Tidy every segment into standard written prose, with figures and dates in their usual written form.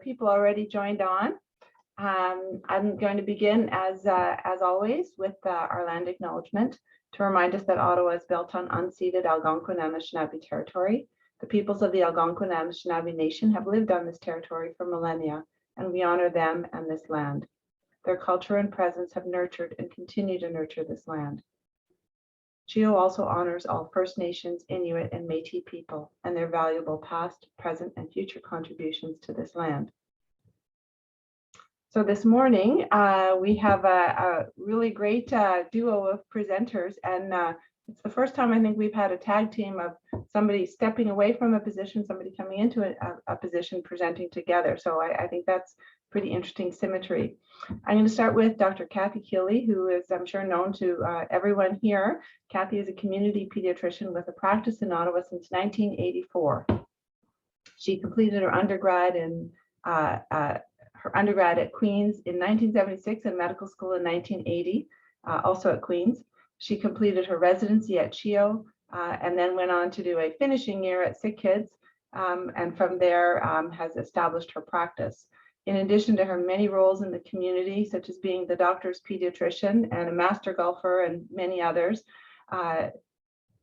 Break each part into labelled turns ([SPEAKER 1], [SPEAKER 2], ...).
[SPEAKER 1] people already joined on. I'm going to begin, as always, with our land acknowledgement to remind us that Ottawa is built on unceded Algonquin and Anishinaabe territory. The peoples of the Algonquin and Anishinaabe Nation have lived on this territory for millennia, and we honor them and this land. Their culture and presence have nurtured and continue to nurture this land. CHEO also honors all First Nations, Inuit, and Métis people and their valuable past, present, and future contributions to this land. So this morning, we have a really great duo of presenters, and it's the first time I think we've had a tag team of somebody stepping away from a position, somebody coming into a position, presenting together. So I think that's pretty interesting symmetry. I'm going to start with Dr. Kathy Keeley, who is, I'm sure, known to everyone here. Kathy is a community pediatrician with a practice in Ottawa since 1984. She completed her undergrad at Queen's in 1976 and medical school in 1980, also at Queen's. She completed her residency at CHEO and then went on to do a finishing year at Sick Kids, and from there has established her practice. In addition to her many roles in the community, such as being the doctor's pediatrician and a master golfer and many others,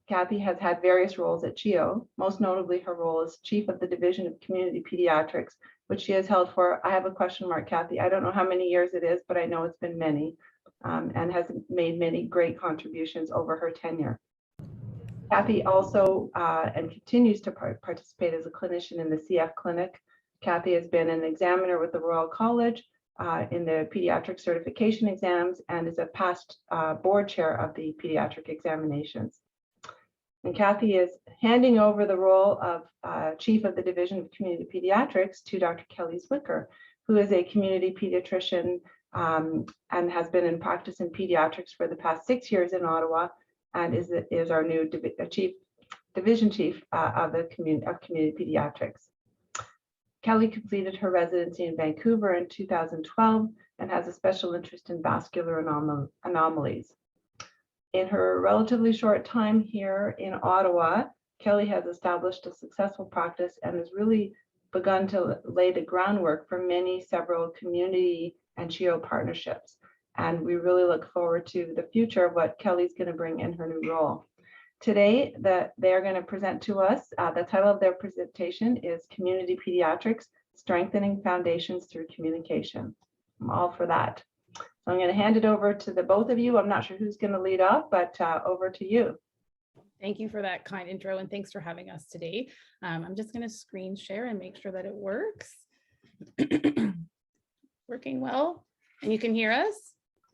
[SPEAKER 1] Kathy has had various roles at CHEO, most notably her role as chief of the Division of Community Pediatrics, which she has held for, I have a question mark, Kathy, I don't know how many years it is, but I know it's been many, and has made many great contributions over her tenure. Kathy also and continues to participate as a clinician in the CF clinic. Kathy has been an examiner with the Royal College in the pediatric certification exams and is a past board chair of the pediatric examinations. And Kathy is handing over the role of Chief of the Division of Community Pediatrics to Dr. Kelley Zwicker, who is a community pediatrician and has been in practice in pediatrics for the past 6 years in Ottawa, and is our new division chief of community pediatrics. Kelley completed her residency in Vancouver in 2012 and has a special interest in vascular anomalies. In her relatively short time here in Ottawa, Kelley has established a successful practice and has really begun to lay the groundwork for several community and CHEO partnerships. And we really look forward to the future of what Kelley's going to bring in her new role. Today, they are going to present to us, the title of their presentation is Community Pediatrics, Strengthening Foundations Through Communication. I'm all for that. So I'm going to hand it over to the both of you. I'm not sure who's going to lead off, but over to you.
[SPEAKER 2] Thank you for that kind intro, and thanks for having us today. I'm just going to screen share and make sure that it works. Working well, and you can hear us?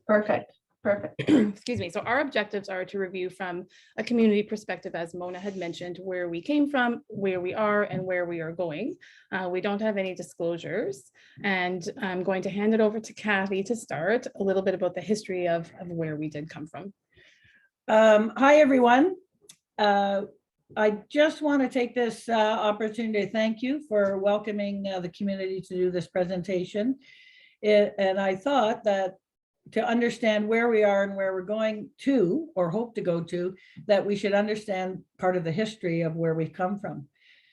[SPEAKER 1] Perfect. Perfect.
[SPEAKER 2] Excuse me. So our objectives are to review from a community perspective, as Mona had mentioned, where we came from, where we are, and where we are going. We don't have any disclosures, and I'm going to hand it over to Kathy to start a little bit about the history of where we did come from.
[SPEAKER 3] Hi, everyone. I just want to take this opportunity to thank you for welcoming the community to do this presentation. And I thought that to understand where we are and where we're going to, or hope to go to, that we should understand part of the history of where we've come from.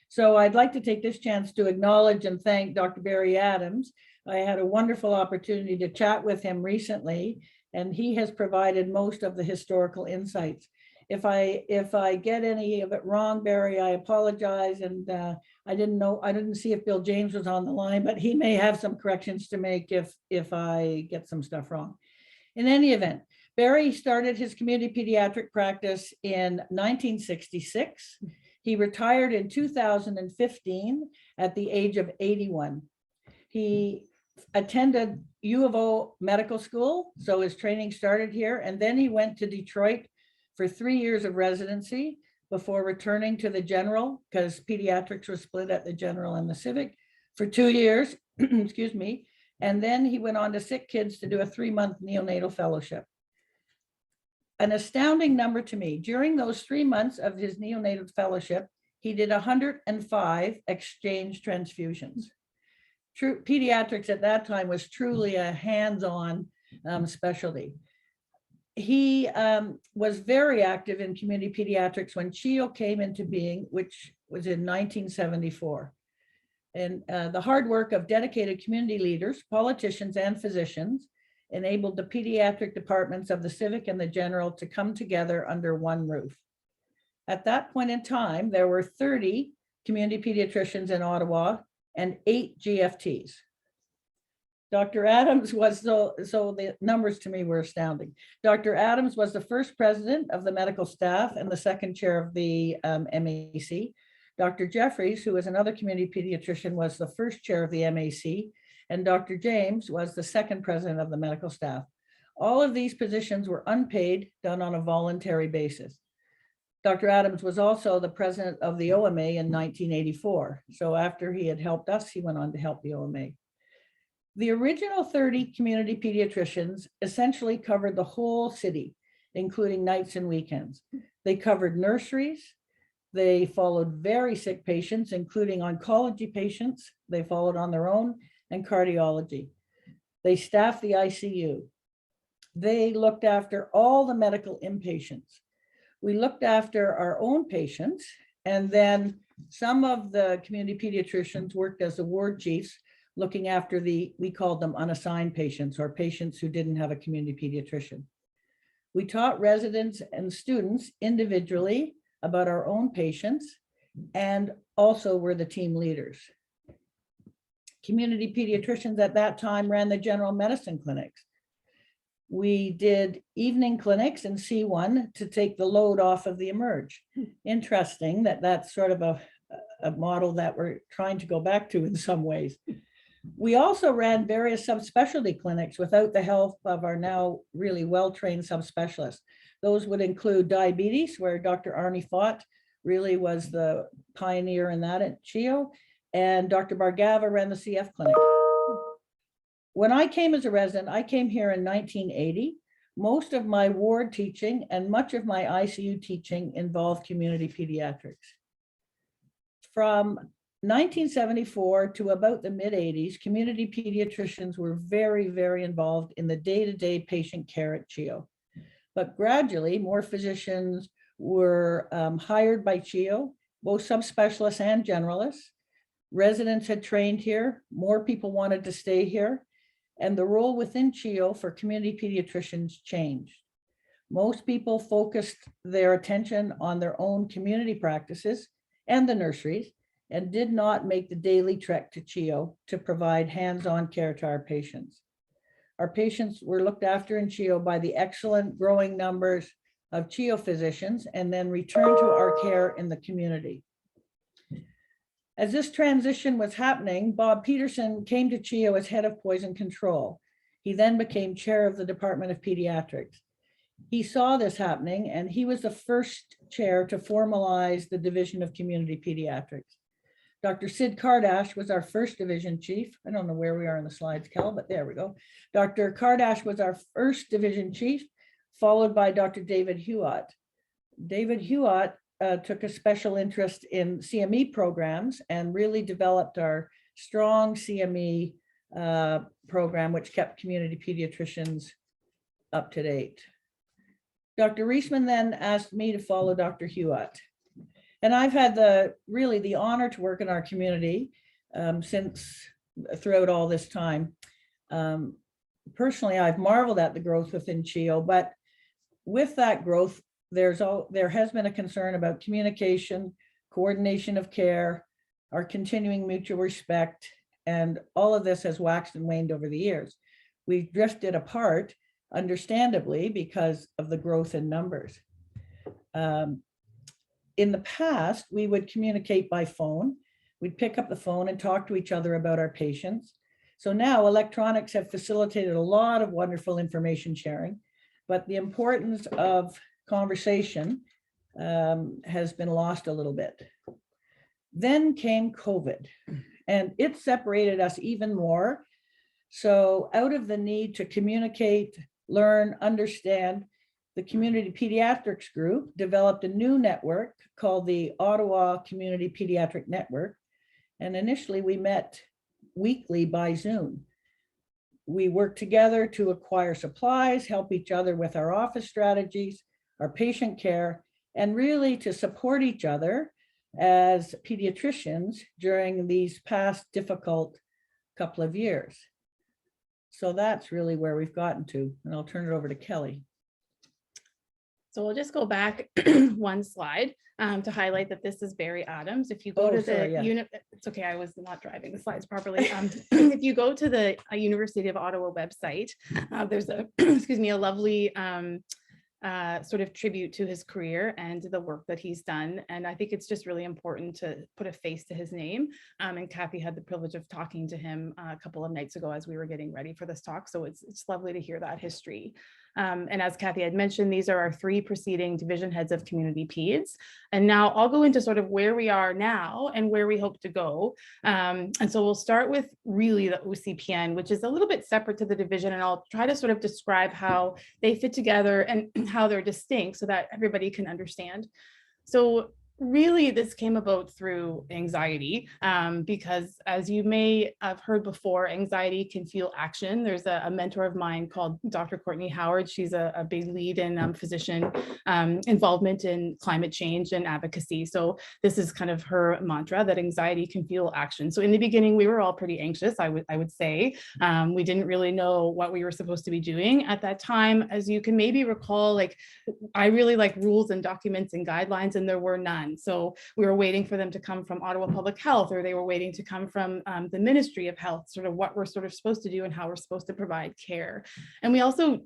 [SPEAKER 3] So I'd like to take this chance to acknowledge and thank Dr. Barry Adams. I had a wonderful opportunity to chat with him recently, and he has provided most of the historical insights. If I get any of it wrong, Barry, I apologize. And I didn't see if Bill James was on the line, but he may have some corrections to make if I get some stuff wrong. In any event, Barry started his community pediatric practice in 1966. He retired in 2015 at the age of 81. He attended U of O medical school, so his training started here, and then he went to Detroit for 3 years of residency before returning to the general, because pediatrics was split at the general and the civic, for 2 years, excuse me. And then he went on to Sick Kids to do a 3-month neonatal fellowship. An astounding number to me, during those 3 months of his neonatal fellowship, he did 105 exchange transfusions. True, pediatrics at that time was truly a hands-on specialty. He was very active in community pediatrics when CHEO came into being, which was in 1974. And the hard work of dedicated community leaders, politicians, and physicians enabled the pediatric departments of the civic and the general to come together under one roof. At that point in time, there were 30 community pediatricians in Ottawa and 8 GFTs. Dr. Adams was, so the numbers to me were astounding. Dr. Adams was the first president of the medical staff and the second chair of the MAC. Dr. Jeffries, who was another community pediatrician, was the first chair of the MAC, and Dr. James was the second president of the medical staff. All of these positions were unpaid, done on a voluntary basis. Dr. Adams was also the president of the OMA in 1984. So after he had helped us, he went on to help the OMA. The original 30 community pediatricians essentially covered the whole city, including nights and weekends. They covered nurseries. They followed very sick patients, including oncology patients. They followed on their own, and cardiology. They staffed the ICU. They looked after all the medical inpatients. We looked after our own patients, and then some of the community pediatricians worked as the ward chiefs, looking after we called them unassigned patients, or patients who didn't have a community pediatrician. We taught residents and students individually about our own patients, and also were the team leaders. Community pediatricians at that time ran the general medicine clinics. We did evening clinics in C1 to take the load off of the emerge. Interesting that that's sort of a model that we're trying to go back to in some ways. We also ran various subspecialty clinics without the help of our now really well-trained subspecialists. Those would include diabetes, where Dr. Arnie Fott really was the pioneer in that at CHEO, and Dr. Bargava ran the CF clinic. When I came as a resident, I came here in 1980. Most of my ward teaching and much of my ICU teaching involved community pediatrics. From 1974 to about the mid-80s, community pediatricians were very, very involved in the day-to-day patient care at CHEO. But gradually, more physicians were hired by CHEO, both subspecialists and generalists. Residents had trained here, more people wanted to stay here, and the role within CHEO for community pediatricians changed. Most people focused their attention on their own community practices and the nurseries, and did not make the daily trek to CHEO to provide hands-on care to our patients. Our patients were looked after in CHEO by the excellent growing numbers of CHEO physicians, and then returned to our care in the community. As this transition was happening, Bob Peterson came to CHEO as head of poison control. He then became chair of the Department of Pediatrics. He saw this happening, and he was the first chair to formalize the Division of Community Pediatrics. Dr. Sid Kardash was our first division chief. I don't know where we are in the slides, Kel, but there we go. Dr. Kardash was our first division chief, followed by Dr. David Huot. David Huot took a special interest in CME programs and really developed our strong CME program, which kept community pediatricians up to date. Dr. Reisman then asked me to follow Dr. Huot. And I've had the honor to work in our community throughout all this time. Personally, I've marveled at the growth within CHEO, but with that growth, there has been a concern about communication, coordination of care, our continuing mutual respect, and all of this has waxed and waned over the years. We've drifted apart, understandably, because of the growth in numbers. In the past, we would communicate by phone. We'd pick up the phone and talk to each other about our patients. So now electronics have facilitated a lot of wonderful information sharing, but the importance of conversation has been lost a little bit. Then came COVID, and it separated us even more. So out of the need to communicate, learn, understand, the Community Pediatrics Group developed a new network called the Ottawa Community Pediatric Network. And initially we met weekly by Zoom. We worked together to acquire supplies, help each other with our office strategies, our patient care, and really to support each other as pediatricians during these past difficult couple of years. So that's really where we've gotten to, and I'll turn it over to Kelly.
[SPEAKER 2] So we'll just go back one slide to highlight that this is Barry Adams. If you go to the unit, it's okay, I was not driving the slides properly. If you go to the University of Ottawa website, there's a, excuse me, a lovely sort of tribute to his career and the work that he's done. And I think it's just really important to put a face to his name. And Kathy had the privilege of talking to him a couple of nights ago as we were getting ready for this talk. So it's lovely to hear that history. And as Kathy had mentioned, these are our 3 preceding division heads of community peds. And now I'll go into sort of where we are now and where we hope to go. And so we'll start with really the OCPN, which is a little bit separate to the division. And I'll try to sort of describe how they fit together and how they're distinct so that everybody can understand. So really, this came about through anxiety, because as you may have heard before, anxiety can fuel action. There's a mentor of mine called Dr. Courtney Howard. She's a big lead in physician involvement in climate change and advocacy. So this is kind of her mantra, that anxiety can fuel action. So in the beginning, we were all pretty anxious, I would say. We didn't really know what we were supposed to be doing at that time. As you can maybe recall, like I really like rules and documents and guidelines, and there were none. So we were waiting for them to come from Ottawa Public Health, or they were waiting to come from the Ministry of Health, sort of what we're sort of supposed to do and how we're supposed to provide care. And we also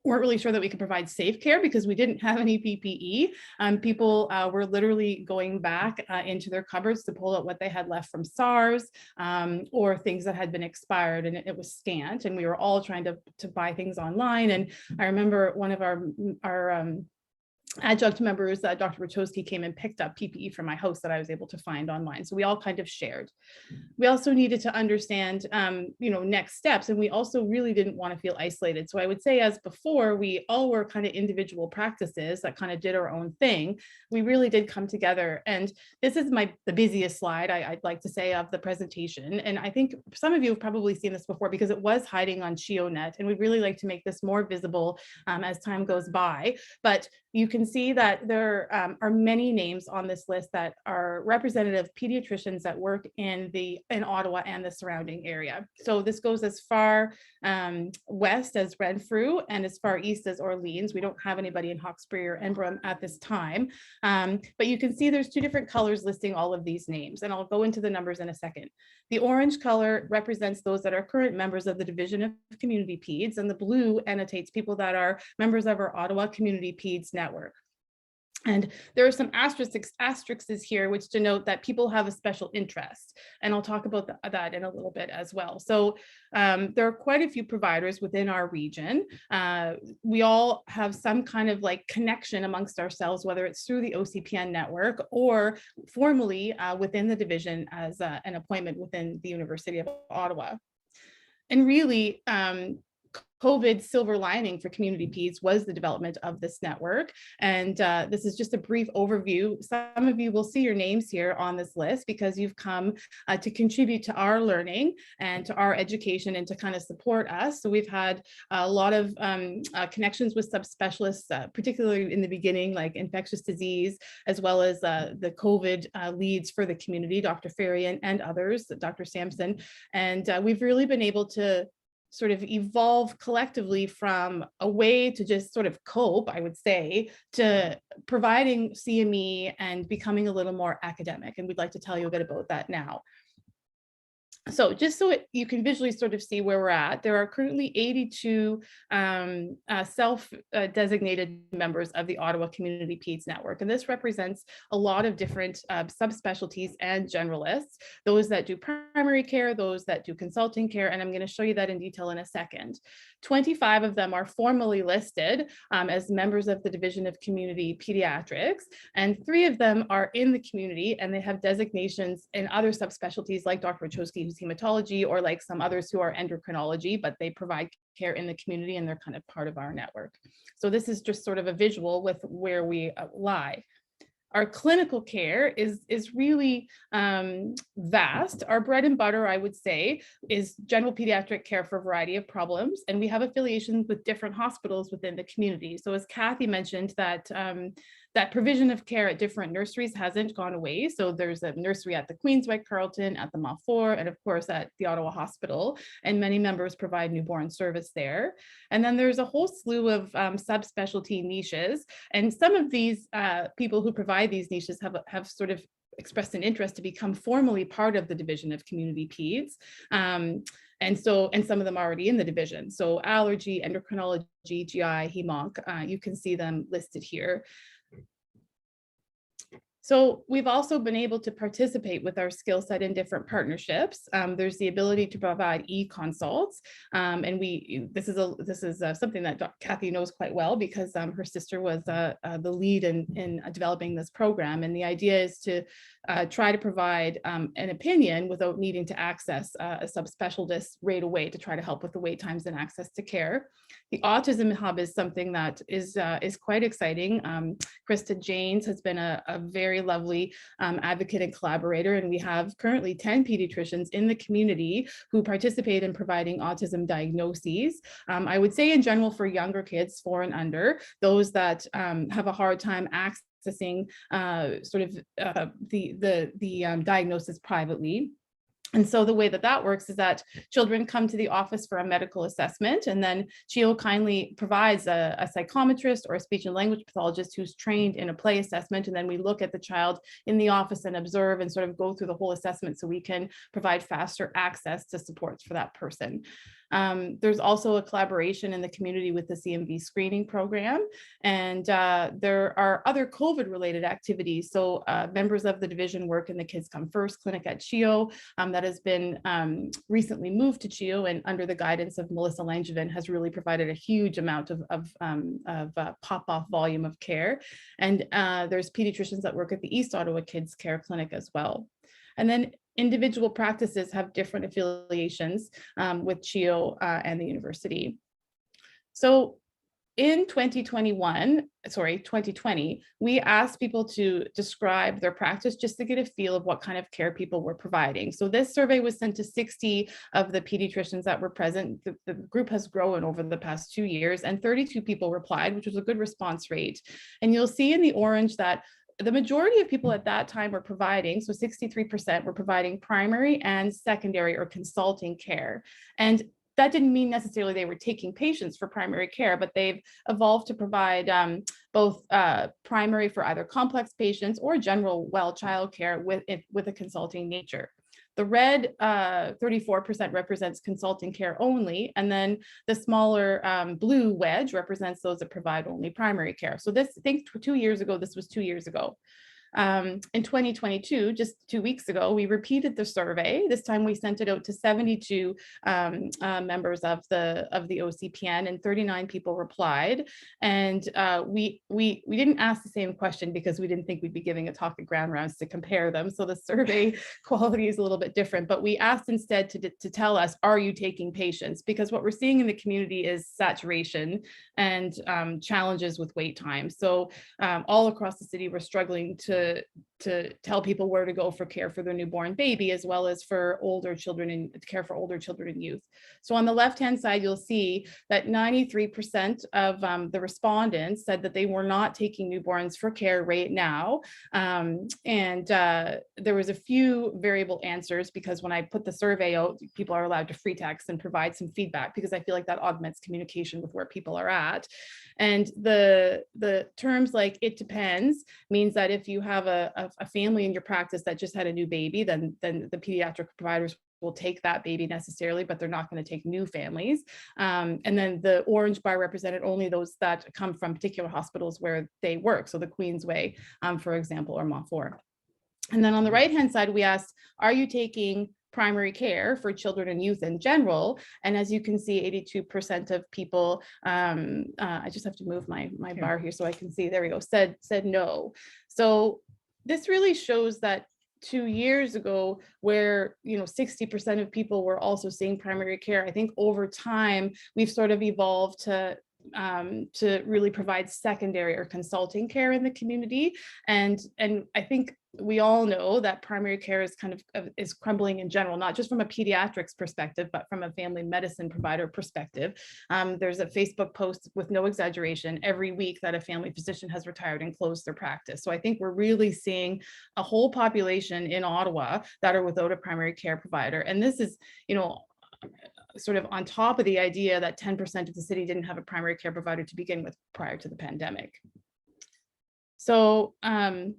[SPEAKER 2] weren't really sure that we could provide safe care because we didn't have any PPE. People were literally going back into their cupboards to pull out what they had left from SARS or things that had been expired, and it was scant. And we were all trying to buy things online. And I remember one of our adjunct members, Dr. Wachowski, came and picked up PPE from my house that I was able to find online. So we all kind of shared. We also needed to understand, next steps. And we also really didn't want to feel isolated. So I would say, as before, we all were kind of individual practices that kind of did our own thing. We really did come together. And this is the busiest slide, I'd like to say, of the presentation. And I think some of you have probably seen this before because it was hiding on CHEO.net. And we'd really like to make this more visible as time goes by. But you can see that there are many names on this list that are representative pediatricians that work in Ottawa and the surrounding area. So this goes as far west as Renfrew and as far east as Orleans. We don't have anybody in Hawkesbury or Embrun at this time, but you can see there's 2 different colors listing all of these names, and I'll go into the numbers in a second. The orange color represents those that are current members of the Division of Community Peds, and the blue annotates people that are members of our Ottawa Community Peds network. And there are some asterisks here which denote that people have a special interest. And I'll talk about that in a little bit as well. So there are quite a few providers within our region. We all have some kind of like connection amongst ourselves, whether it's through the OCPN network or formally within the division as an appointment within the University of Ottawa. And really, COVID's silver lining for community peds was the development of this network. And this is just a brief overview. Some of you will see your names here on this list because you've come to contribute to our learning and to our education and to kind of support us. So we've had a lot of connections with subspecialists, particularly in the beginning, like infectious disease, as well as the COVID leads for the community, Dr. Farian and others, Dr. Sampson. And we've really been able to sort of evolve collectively from a way to just sort of cope, I would say, to providing CME and becoming a little more academic. And we'd like to tell you a bit about that now. So just so you can visually sort of see where we're at, there are currently 82 self-designated members of the Ottawa Community Peds Network. And this represents a lot of different subspecialties and generalists, those that do primary care, those that do consulting care, and I'm going to show you that in detail in a second. 25 of them are formally listed as members of the Division of Community Pediatrics, and 3 of them are in the community, and they have designations in other subspecialties like Dr. Wachowski, who's hematology, or like some others who are endocrinology, but they provide care in the community and they're kind of part of our network. So this is just sort of a visual with where we lie. Our clinical care is really vast. Our bread and butter, I would say, is general pediatric care for a variety of problems. And we have affiliations with different hospitals within the community. So as Kathy mentioned, that that provision of care at different nurseries hasn't gone away. So there's a nursery at the Queensway Carleton, at the Montfort, and of course at the Ottawa Hospital, and many members provide newborn service there. And then there's a whole slew of subspecialty niches, and some of these people who provide these niches have sort of expressed an interest to become formally part of the division of community peds. And some of them are already in the division. So allergy, endocrinology, GI, hemonc, you can see them listed here. So we've also been able to participate with our skill set in different partnerships. There's the ability to provide e-consults, and this is something that Kathy knows quite well, because her sister was the lead in developing this program. And the idea is to try to provide an opinion without needing to access a subspecialist right away to try to help with the wait times and access to care. The Autism Hub is something that is quite exciting. Krista Janes has been a very lovely advocate and collaborator, and we have currently 10 pediatricians in the community who participate in providing autism diagnoses. I would say in general for younger kids, 4 and under, those that have a hard time accessing the diagnosis privately. And so the way that works is that children come to the office for a medical assessment, and then CHEO kindly provides a psychometrist or a speech and language pathologist who's trained in a play assessment. And then we look at the child in the office and observe and sort of go through the whole assessment so we can provide faster access to supports for that person. There's also a collaboration in the community with the Cmv Screening Program, and there are other COVID-related activities. So members of the division work in the Kids Come First clinic at CHEO that has been recently moved to CHEO, and under the guidance of Melissa Langevin has really provided a huge amount of pop-off volume of care. And there's pediatricians that work at the East Ottawa Kids Care Clinic as well. And then individual practices have different affiliations with CHEO and the university. So in 2020, we asked people to describe their practice just to get a feel of what kind of care people were providing. So this survey was sent to 60 of the pediatricians that were present. The group has grown over the past 2 years, and 32 people replied, which was a good response rate. And you'll see in the orange that the majority of people at that time were providing, so 63% were providing primary and secondary or consulting care. And that didn't mean necessarily they were taking patients for primary care, but they've evolved to provide both primary for either complex patients or general well child care with a consulting nature. The red 34% represents consulting care only, and then the smaller blue wedge represents those that provide only primary care. So this, I think 2 years ago, this was 2 years ago. In 2022, just 2 weeks ago, we repeated the survey. This time we sent it out to 72 members of the OCPN, and 39 people replied. And we didn't ask the same question because we didn't think we'd be giving a talk at Grand Rounds to compare them. So the survey quality is a little bit different, but we asked instead to tell us, are you taking patients? Because what we're seeing in the community is saturation and challenges with wait time. So all across the city, we're struggling to tell people where to go for care for their newborn baby, as well as for older children and care for older children and youth. So on the left-hand side, you'll see that 93% of the respondents said that they were not taking newborns for care right now. There was a few variable answers, because when I put the survey out, people are allowed to free text and provide some feedback, because I feel like that augments communication with where people are at. And the terms like "it depends" means that if you have a family in your practice that just had a new baby, then the pediatric providers will take that baby necessarily, but they're not going to take new families. And then the orange bar represented only those that come from particular hospitals where they work. So the Queensway, for example, or Montfort. And then on the right-hand side, we asked, are you taking primary care for children and youth in general? And as you can see, 82% of people, I just have to move my bar here so I can see, there we go, said no. So this really shows that 2 years ago, where 60% of people were also seeing primary care, I think over time we've sort of evolved to really provide secondary or consulting care in the community. And I think we all know that primary care is is crumbling in general, not just from a pediatrics perspective, but from a family medicine provider perspective. There's a Facebook post with no exaggeration every week that a family physician has retired and closed their practice. So I think we're really seeing a whole population in Ottawa that are without a primary care provider. And this is, sort of on top of the idea that 10% of the city didn't have a primary care provider to begin with prior to the pandemic. So, oh,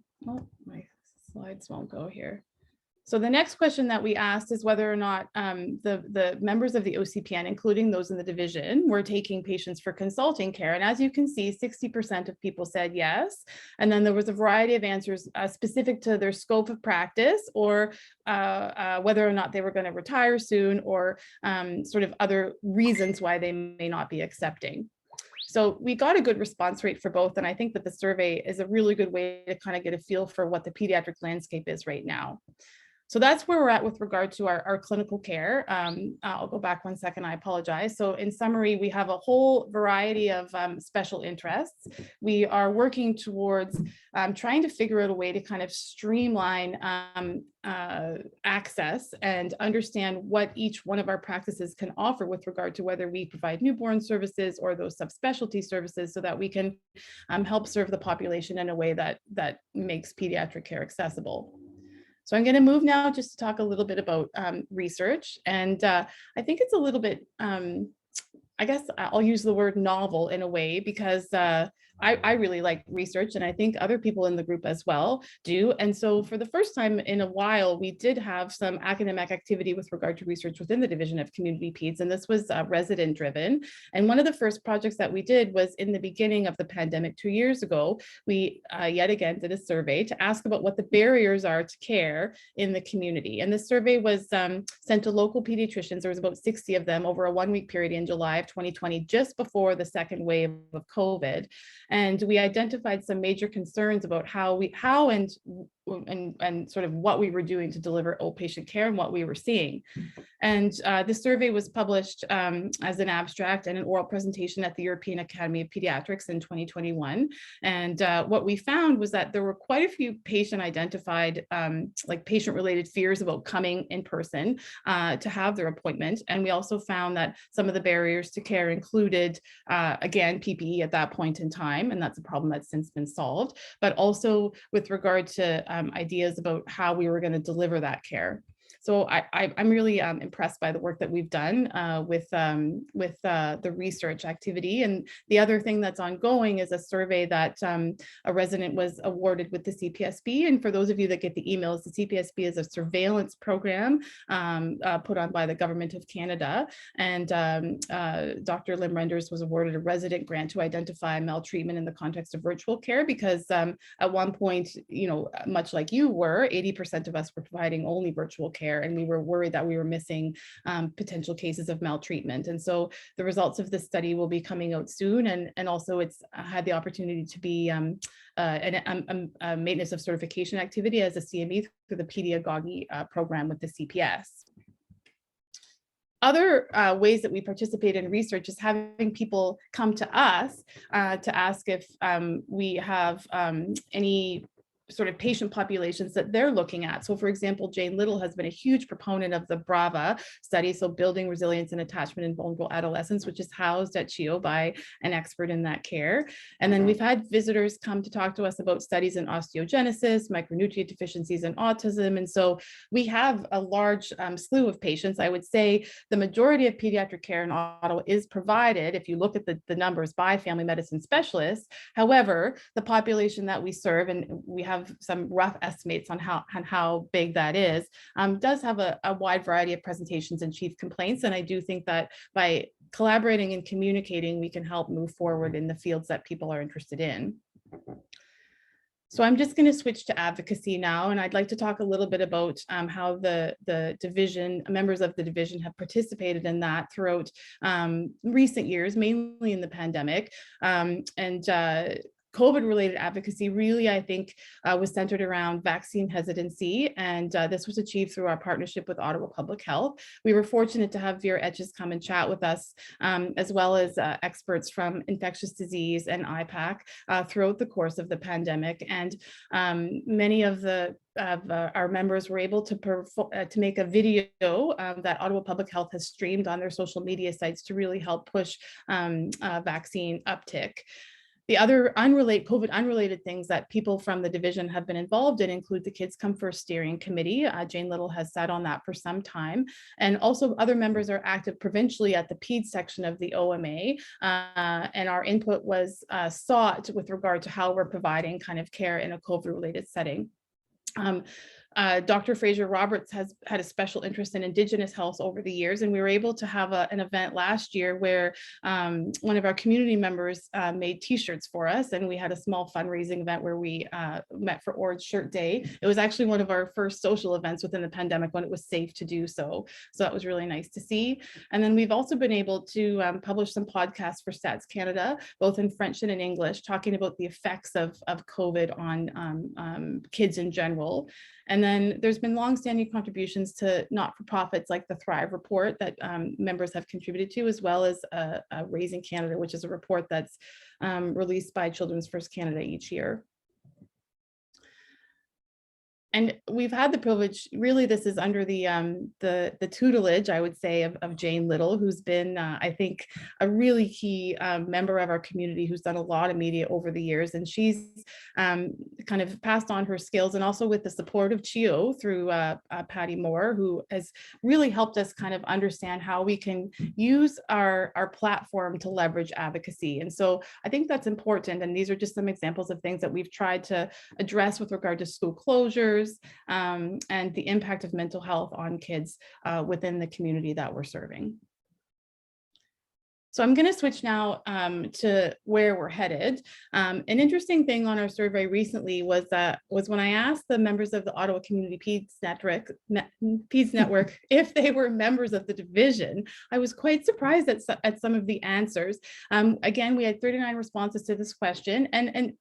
[SPEAKER 2] my slides won't go here. So the next question that we asked is whether or not the members of the OCPN, including those in the division, were taking patients for consulting care. And as you can see, 60% of people said yes. And then there was a variety of answers specific to their scope of practice, or whether or not they were going to retire soon, or sort of other reasons why they may not be accepting. So we got a good response rate for both. And I think that the survey is a really good way to kind of get a feel for what the pediatric landscape is right now. So that's where we're at with regard to our clinical care. I'll go back one second, I apologize. So in summary, we have a whole variety of special interests. We are working towards trying to figure out a way to kind of streamline access and understand what each one of our practices can offer with regard to whether we provide newborn services or those subspecialty services, so that we can help serve the population in a way that makes pediatric care accessible. So I'm going to move now just to talk a little bit about research. And I think it's a little bit, I guess I'll use the word novel in a way, because I really like research, and I think other people in the group as well do. And so for the first time in a while, we did have some academic activity with regard to research within the Division of Community Peds, and this was resident driven. And one of the first projects that we did was in the beginning of the pandemic 2 years ago. We yet again did a survey to ask about what the barriers are to care in the community. And this survey was sent to local pediatricians. There was about 60 of them over a 1-week period in July of 2020, just before the second wave of COVID. And we identified some major concerns about how and sort of what we were doing to deliver outpatient care and what we were seeing. And the survey was published as an abstract and an oral presentation at the European Academy of Pediatrics in 2021. And what we found was that there were quite a few patient-identified, like patient-related fears about coming in person to have their appointment. And we also found that some of the barriers to care included, again, PPE at that point in time, and that's a problem that's since been solved, but also with regard to ideas about how we were going to deliver that care. So I'm really impressed by the work that we've done with the research activity. And the other thing that's ongoing is a survey that a resident was awarded with the CPSP. And for those of you that get the emails, the CPSP is a surveillance program put on by the Government of Canada. And Dr. Lim Renders was awarded a resident grant to identify maltreatment in the context of virtual care, because at one point, much like you were, 80% of us were providing only virtual care, and we were worried that we were missing potential cases of maltreatment. And so the results of this study will be coming out soon, and also it's had the opportunity to be a maintenance of certification activity as a CME through the Pediagogy program with the CPS. Other ways that we participate in research is having people come to us to ask if we have any sort of patient populations that they're looking at. So for example, Jane Little has been a huge proponent of the BRAVA study, so Building Resilience and Attachment in Vulnerable Adolescents, which is housed at CHEO by an expert in that care. And then we've had visitors come to talk to us about studies in osteogenesis, micronutrient deficiencies, and autism. And so we have a large slew of patients. I would say the majority of pediatric care in Ottawa is provided, if you look at the numbers, by family medicine specialists. However, the population that we serve, and we have some rough estimates on how big that is, does have a wide variety of presentations and chief complaints. And I do think that by collaborating and communicating, we can help move forward in the fields that people are interested in. So I'm just going to switch to advocacy now, and I'd like to talk a little bit about how the division, members of the division, have participated in that throughout recent years, mainly in the pandemic. COVID-related advocacy really, I think, was centered around vaccine hesitancy, and this was achieved through our partnership with Ottawa Public Health. We were fortunate to have Vera Etches come and chat with us, as well as experts from infectious disease and IPAC throughout the course of the pandemic, and many of our members were able to make a video that Ottawa Public Health has streamed on their social media sites to really help push vaccine uptick. The other COVID unrelated things that people from the division have been involved in include the Kids Come First Steering Committee. Jane Little has sat on that for some time. And also other members are active provincially at the PEDS section of the OMA. And our input was sought with regard to how we're providing kind of care in a COVID related setting. Dr. Fraser Roberts has had a special interest in Indigenous health over the years, and we were able to have an event last year where one of our community members made t-shirts for us, and we had a small fundraising event where we met for Orange Shirt Day. It was actually one of our first social events within the pandemic when it was safe to do so. So that was really nice to see. And then we've also been able to publish some podcasts for Stats Canada, both in French and in English, talking about the effects of COVID on kids in general. And then there's been longstanding contributions to not-for-profits like the Thrive Report that members have contributed to, as well as Raising Canada, which is a report that's released by Children's First Canada each year. And we've had the privilege, really this is under the tutelage, I would say, of Jane Little, who's been, I think, a really key member of our community who's done a lot of media over the years. And she's kind of passed on her skills, and also with the support of CHEO through Patty Moore, who has really helped us kind of understand how we can use our platform to leverage advocacy. And so I think that's important. And these are just some examples of things that we've tried to address with regard to school closures, and the impact of mental health on kids within the community that we're serving. So I'm going to switch now to where we're headed. An interesting thing on our survey recently was when I asked the members of the Ottawa Community PEDS Network if they were members of the division. I was quite surprised at some of the answers. Again, we had 39 responses to this question, and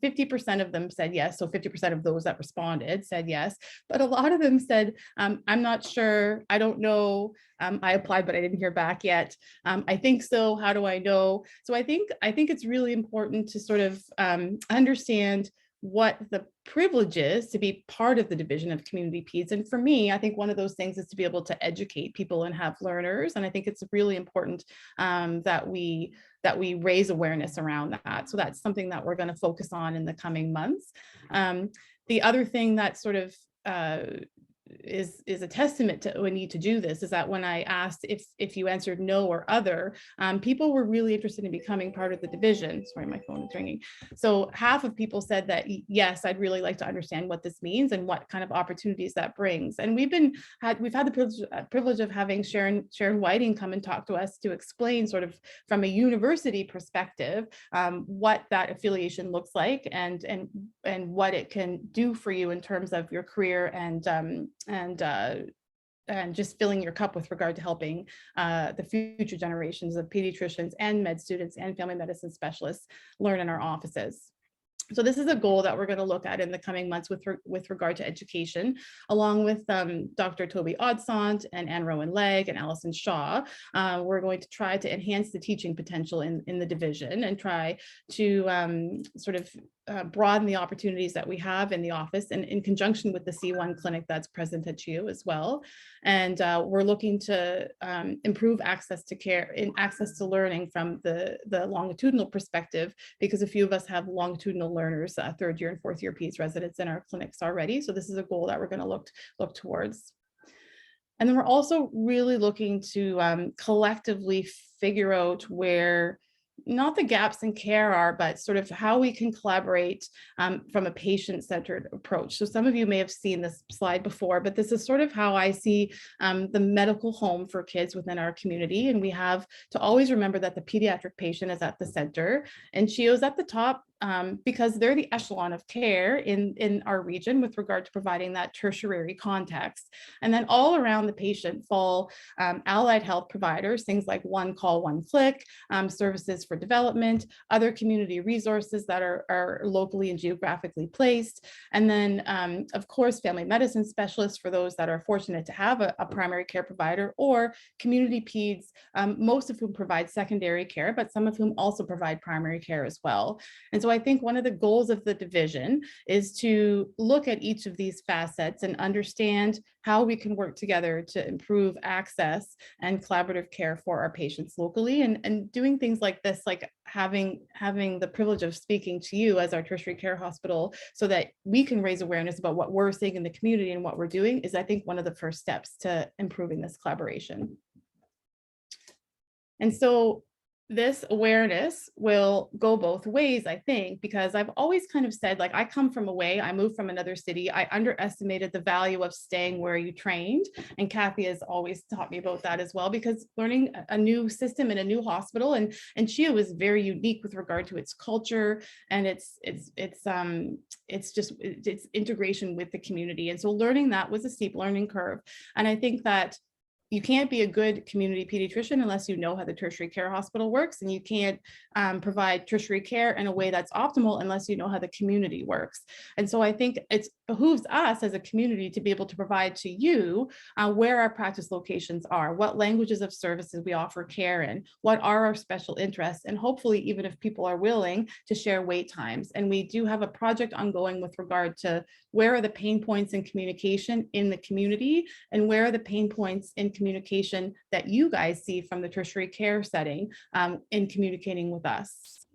[SPEAKER 2] 50% of them said yes. So 50% of those that responded said yes, but a lot of them said, I'm not sure, I don't know. I applied, but I didn't hear back yet. I think so. How do I know? So I think it's really important to sort of understand what the privilege is to be part of the division of community PEDS. And for me, I think one of those things is to be able to educate people and have learners. And I think it's really important that we raise awareness around that. So that's something that we're going to focus on in the coming months. The other thing that sort of is a testament to we need to do this is that when I asked if you answered no or other, people were really interested in becoming part of the division. Sorry, my phone is ringing. So half of people said that yes, I'd really like to understand what this means and what kind of opportunities that brings. And we've had the privilege of having Sharon Whiting come and talk to us to explain sort of from a university perspective what that affiliation looks like and what it can do for you in terms of your career and just filling your cup with regard to helping the future generations of pediatricians and med students and family medicine specialists learn in our offices. So this is a goal that we're going to look at in the coming months with regard to education, along with Dr. Toby Odsont and Anne Rowan Legg and Allison Shaw. We're going to try to enhance the teaching potential in the division and try to sort of broaden the opportunities that we have in the office and in conjunction with the C1 clinic that's present at CHEO as well. And we're looking to improve access to care and access to learning from the longitudinal perspective, because a few of us have longitudinal learners, third year and fourth year PEDS residents in our clinics already. So this is a goal that we're going to look towards. And then we're also really looking to collectively figure out where not the gaps in care are, but sort of how we can collaborate from a patient-centered approach. So some of you may have seen this slide before, but this is sort of how I see the medical home for kids within our community. And we have to always remember that the pediatric patient is at the center and CHEO is at the top because they're the echelon of care in our region with regard to providing that tertiary context. And then all around the patient fall allied health providers, things like One Call, One Click, services for development, other community resources that are locally and geographically placed. And then, of course, family medicine specialists for those that are fortunate to have a primary care provider, or community peds, most of whom provide secondary care, but some of whom also provide primary care as well. And so I think one of the goals of the division is to look at each of these facets and understand how we can work together to improve access and collaborative care for our patients locally, and doing things like this, like having the privilege of speaking to you as our tertiary care hospital so that we can raise awareness about what we're seeing in the community and what we're doing is, I think, one of the first steps to improving this collaboration. And so this awareness will go both ways, I think, because I've always kind of said, like, I come from away, I moved from another city, I underestimated the value of staying where you trained. And Kathy has always taught me about that as well, because learning a new system in a new hospital, and CHEO is very unique with regard to its culture and its integration with the community. And so learning that was a steep learning curve. And I think that you can't be a good community pediatrician unless you know how the tertiary care hospital works, and you can't provide tertiary care in a way that's optimal unless you know how the community works. And so I think it behooves us as a community to be able to provide to you where our practice locations are, what languages of services we offer care in, what are our special interests, and hopefully, even if people are willing, to share wait times. And we do have a project ongoing with regard to where are the pain points in communication in the community, and where are the pain points in communication that you guys see from the tertiary care setting in communicating with us.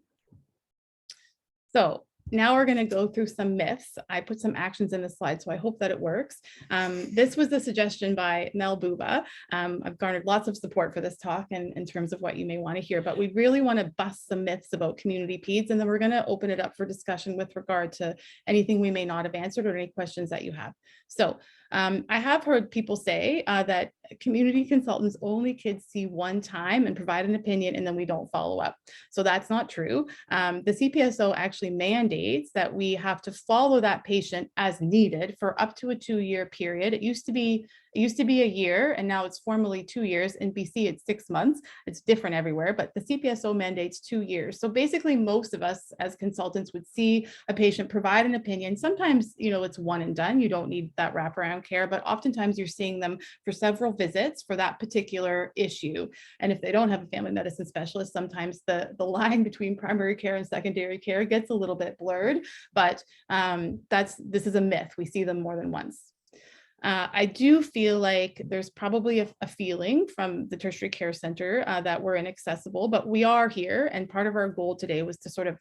[SPEAKER 2] So now we're going to go through some myths. I put some actions in the slide, so I hope that it works. This was a suggestion by Mel Buba. I've garnered lots of support for this talk and in terms of what you may want to hear, but we really want to bust some myths about community peds, and then we're going to open it up for discussion with regard to anything we may not have answered or any questions that you have. So I have heard people say that community consultants only kids see one time and provide an opinion, and then we don't follow up. So that's not true. The CPSO actually mandates that we have to follow that patient as needed for up to a 2-year period. It used to be a year, and now it's formally 2 years. In BC, it's 6 months. It's different everywhere, but the CPSO mandates 2 years. So basically, most of us as consultants would see a patient, provide an opinion. Sometimes, it's one and done. You don't need that wraparound care, but oftentimes you're seeing them for several visits for that particular issue. And if they don't have a family medicine specialist, sometimes the line between primary care and secondary care gets a little bit blurred, but this is a myth. We see them more than once. I do feel like there's probably a feeling from the tertiary care center that we're inaccessible, but we are here. And part of our goal today was to sort of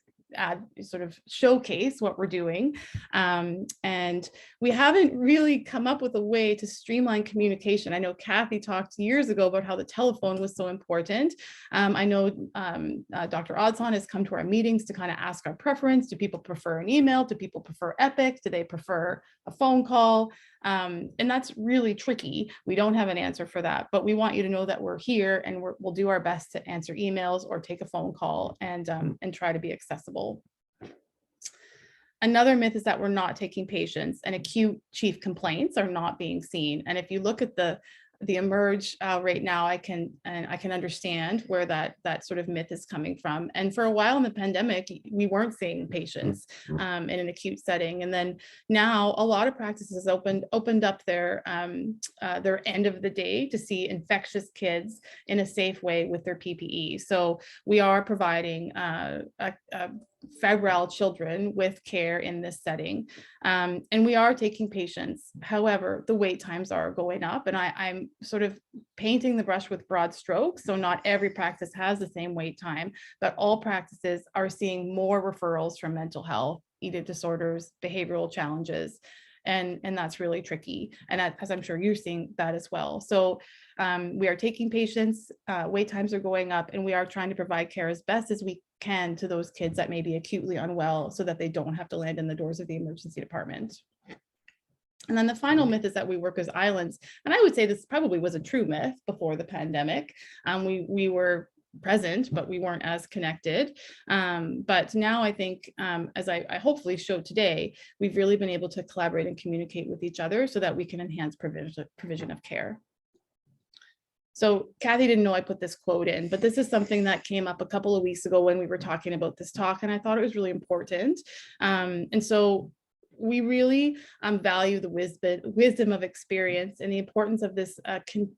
[SPEAKER 2] showcase what we're doing. And we haven't really come up with a way to streamline communication. I know Kathy talked years ago about how the telephone was so important. I know Dr. Odson has come to our meetings to kind of ask our preference. Do people prefer an email? Do people prefer Epic? Do they prefer a phone call? And that's really tricky. We don't have an answer for that, but we want you to know that we're here, and we'll do our best to answer emails or take a phone call and try to be accessible. Another myth is that we're not taking patients, and acute chief complaints are not being seen. And if you look at the emerge right now, I can understand where that sort of myth is coming from. And for a while in the pandemic, we weren't seeing patients in an acute setting. And then now a lot of practices opened up their end of the day to see infectious kids in a safe way with their PPE. So we are providing febrile children with care in this setting. And we are taking patients. However, the wait times are going up, and I'm sort of painting the brush with broad strokes. So not every practice has the same wait time, but all practices are seeing more referrals from mental health, eating disorders, behavioral challenges. And that's really tricky. And as I'm sure you're seeing that as well. So we are taking patients, wait times are going up, and we are trying to provide care as best as we can to those kids that may be acutely unwell so that they don't have to land in the doors of the emergency department. And then the final myth is that we work as islands. And I would say this probably was a true myth before the pandemic. We were present, but we weren't as connected. But now I think, as I hopefully showed today, we've really been able to collaborate and communicate with each other so that we can enhance provision of care. So Kathy didn't know I put this quote in, but this is something that came up a couple of weeks ago when we were talking about this talk, and I thought it was really important. And so we really value the wisdom of experience and the importance of this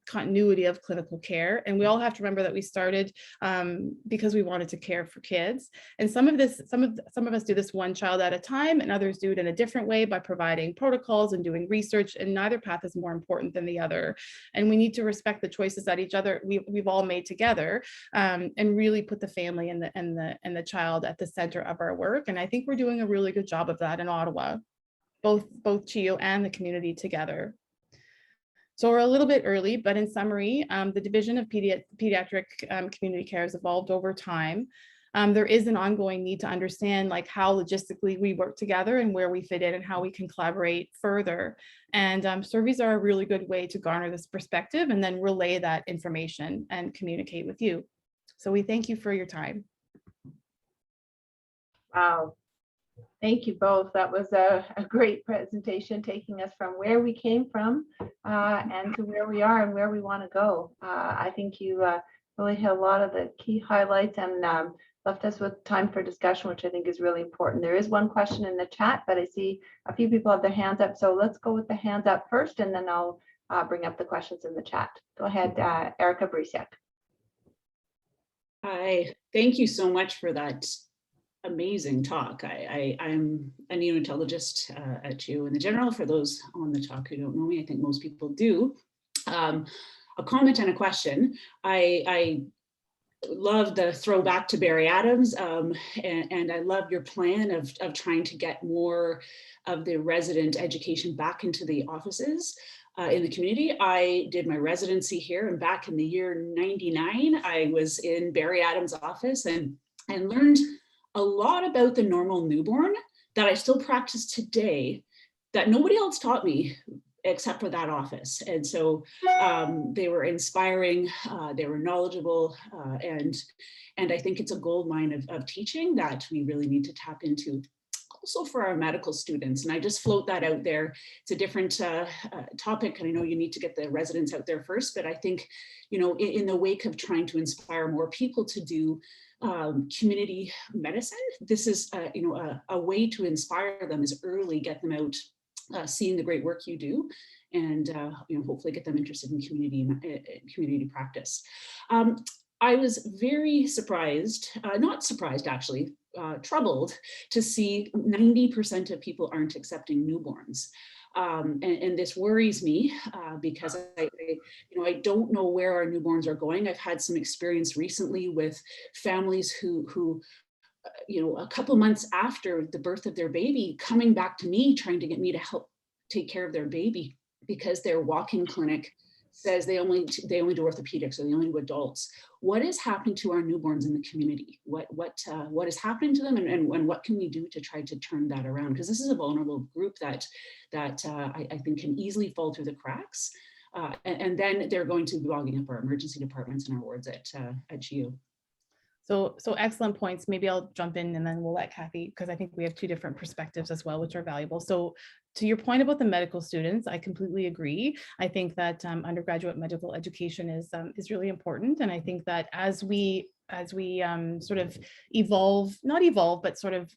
[SPEAKER 2] continuity of clinical care. And we all have to remember that we started because we wanted to care for kids. And some of us do this one child at a time, and others do it in a different way by providing protocols and doing research. And neither path is more important than the other. And we need to respect the choices that we've all made together, and really put the family and the child at the center of our work. And I think we're doing a really good job of that in Ottawa. Both CHEO and the community together. So we're a little bit early, but in summary, the division of pediatric community care has evolved over time. There is an ongoing need to understand like how logistically we work together and where we fit in and how we can collaborate further. And surveys are a really good way to garner this perspective and then relay that information and communicate with you. So we thank you for your time.
[SPEAKER 1] Wow. Thank you both. That was a great presentation, taking us from where we came from and to where we are and where we want to go. I think you really hit a lot of the key highlights and left us with time for discussion, which I think is really important. There is one question in the chat, but I see a few people have their hands up. So let's go with the hands up first, and then I'll bring up the questions in the chat. Go ahead, Erica Brisiak.
[SPEAKER 4] Hi, thank you so much for that amazing talk. I'm a neonatologist at CHEO in the general. For those on the talk who don't know me, I think most people do. A comment and a question. I love the throwback to Barry Adams, and I love your plan of trying to get more of the resident education back into the offices in the community. I did my residency here, and back in the year '99, I was in Barry Adams' office and learned a lot about the normal newborn that I still practice today that nobody else taught me except for that office. And so they were inspiring, they were knowledgeable, and I think it's a gold mine of teaching that we really need to tap into also for our medical students. And I just float that out there. It's a different topic, and I know you need to get the residents out there first, but I think, you know, in the wake of trying to inspire more people to do community medicine, this is a way to inspire them is early, get them out seeing the great work you do, and hopefully get them interested in community practice. I was very surprised, not surprised actually, troubled to see 90% of people aren't accepting newborns. And this worries me because I don't know where our newborns are going. I've had some experience recently with families who a couple months after the birth of their baby, coming back to me, trying to get me to help take care of their baby because their walk-in clinic says they only do orthopedics, or they only do adults. What is happening to our newborns in the community? What is happening to them, and what can we do to try to turn that around? Because this is a vulnerable group that I think can easily fall through the cracks, and then they're going to be logging up our emergency departments and our wards at CHEO.
[SPEAKER 2] So excellent points. Maybe I'll jump in and then we'll let Kathy, because I think we have two different perspectives as well, which are valuable. So to your point about the medical students, I completely agree. I think that undergraduate medical education is really important. And I think that as we sort of but sort of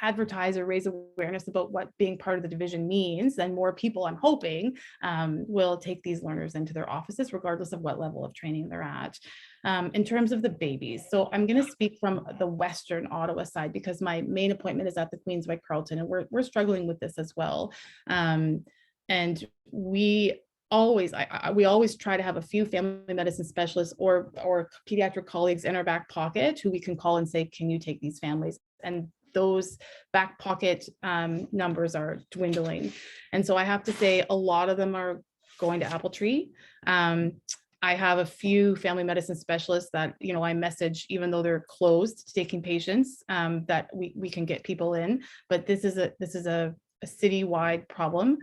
[SPEAKER 2] advertise or raise awareness about what being part of the division means, then more people, I'm hoping, will take these learners into their offices, regardless of what level of training they're at. In terms of the babies, so I'm going to speak from the Western Ottawa side because my main appointment is at the Queensway Carleton, and we're struggling with this as well. And we always try to have a few family medicine specialists or pediatric colleagues in our back pocket who we can call and say, can you take these families? And those back pocket numbers are dwindling. And so I have to say a lot of them are going to Appletree. I have a few family medicine specialists that, I message, even though they're closed to taking patients, that we can get people in, but this is a citywide problem.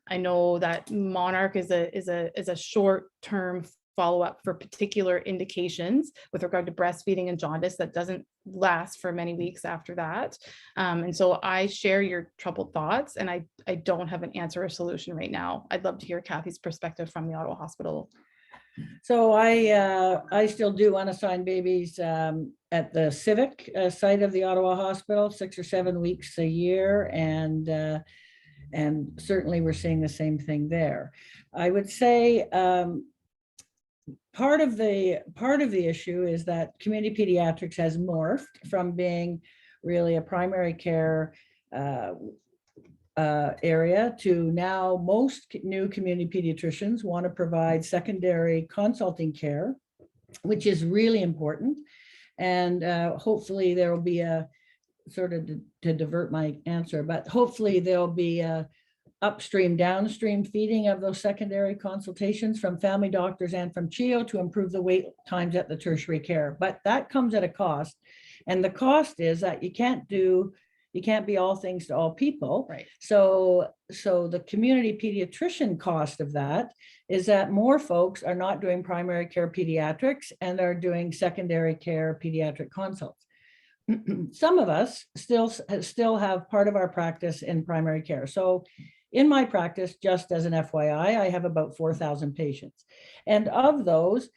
[SPEAKER 2] I know that Monarch is a short-term follow-up for particular indications with regard to breastfeeding and jaundice that doesn't last for many weeks after that. And so I share your troubled thoughts, and I don't have an answer or solution right now. I'd love to hear Kathy's perspective from the Ottawa Hospital.
[SPEAKER 3] So I still do unassigned babies at the civic site of the Ottawa Hospital, 6 or 7 weeks a year, and certainly we're seeing the same thing there. I would say part of the issue is that community pediatrics has morphed from being really a primary care area to now most new community pediatricians want to provide secondary consulting care, which is really important. And hopefully there will be a sort of to divert my answer, but hopefully there'll be a upstream, downstream feeding of those secondary consultations from family doctors and from CHEO to improve the wait times at the tertiary care. But that comes at a cost. And the cost is that you can't be all things to all people.
[SPEAKER 2] Right.
[SPEAKER 3] So the community pediatrician cost of that is that more folks are not doing primary care pediatrics and are doing secondary care pediatric consults. Some of us still have part of our practice in primary care. So in my practice, just as an FYI, I have about 4,000 patients. And of those,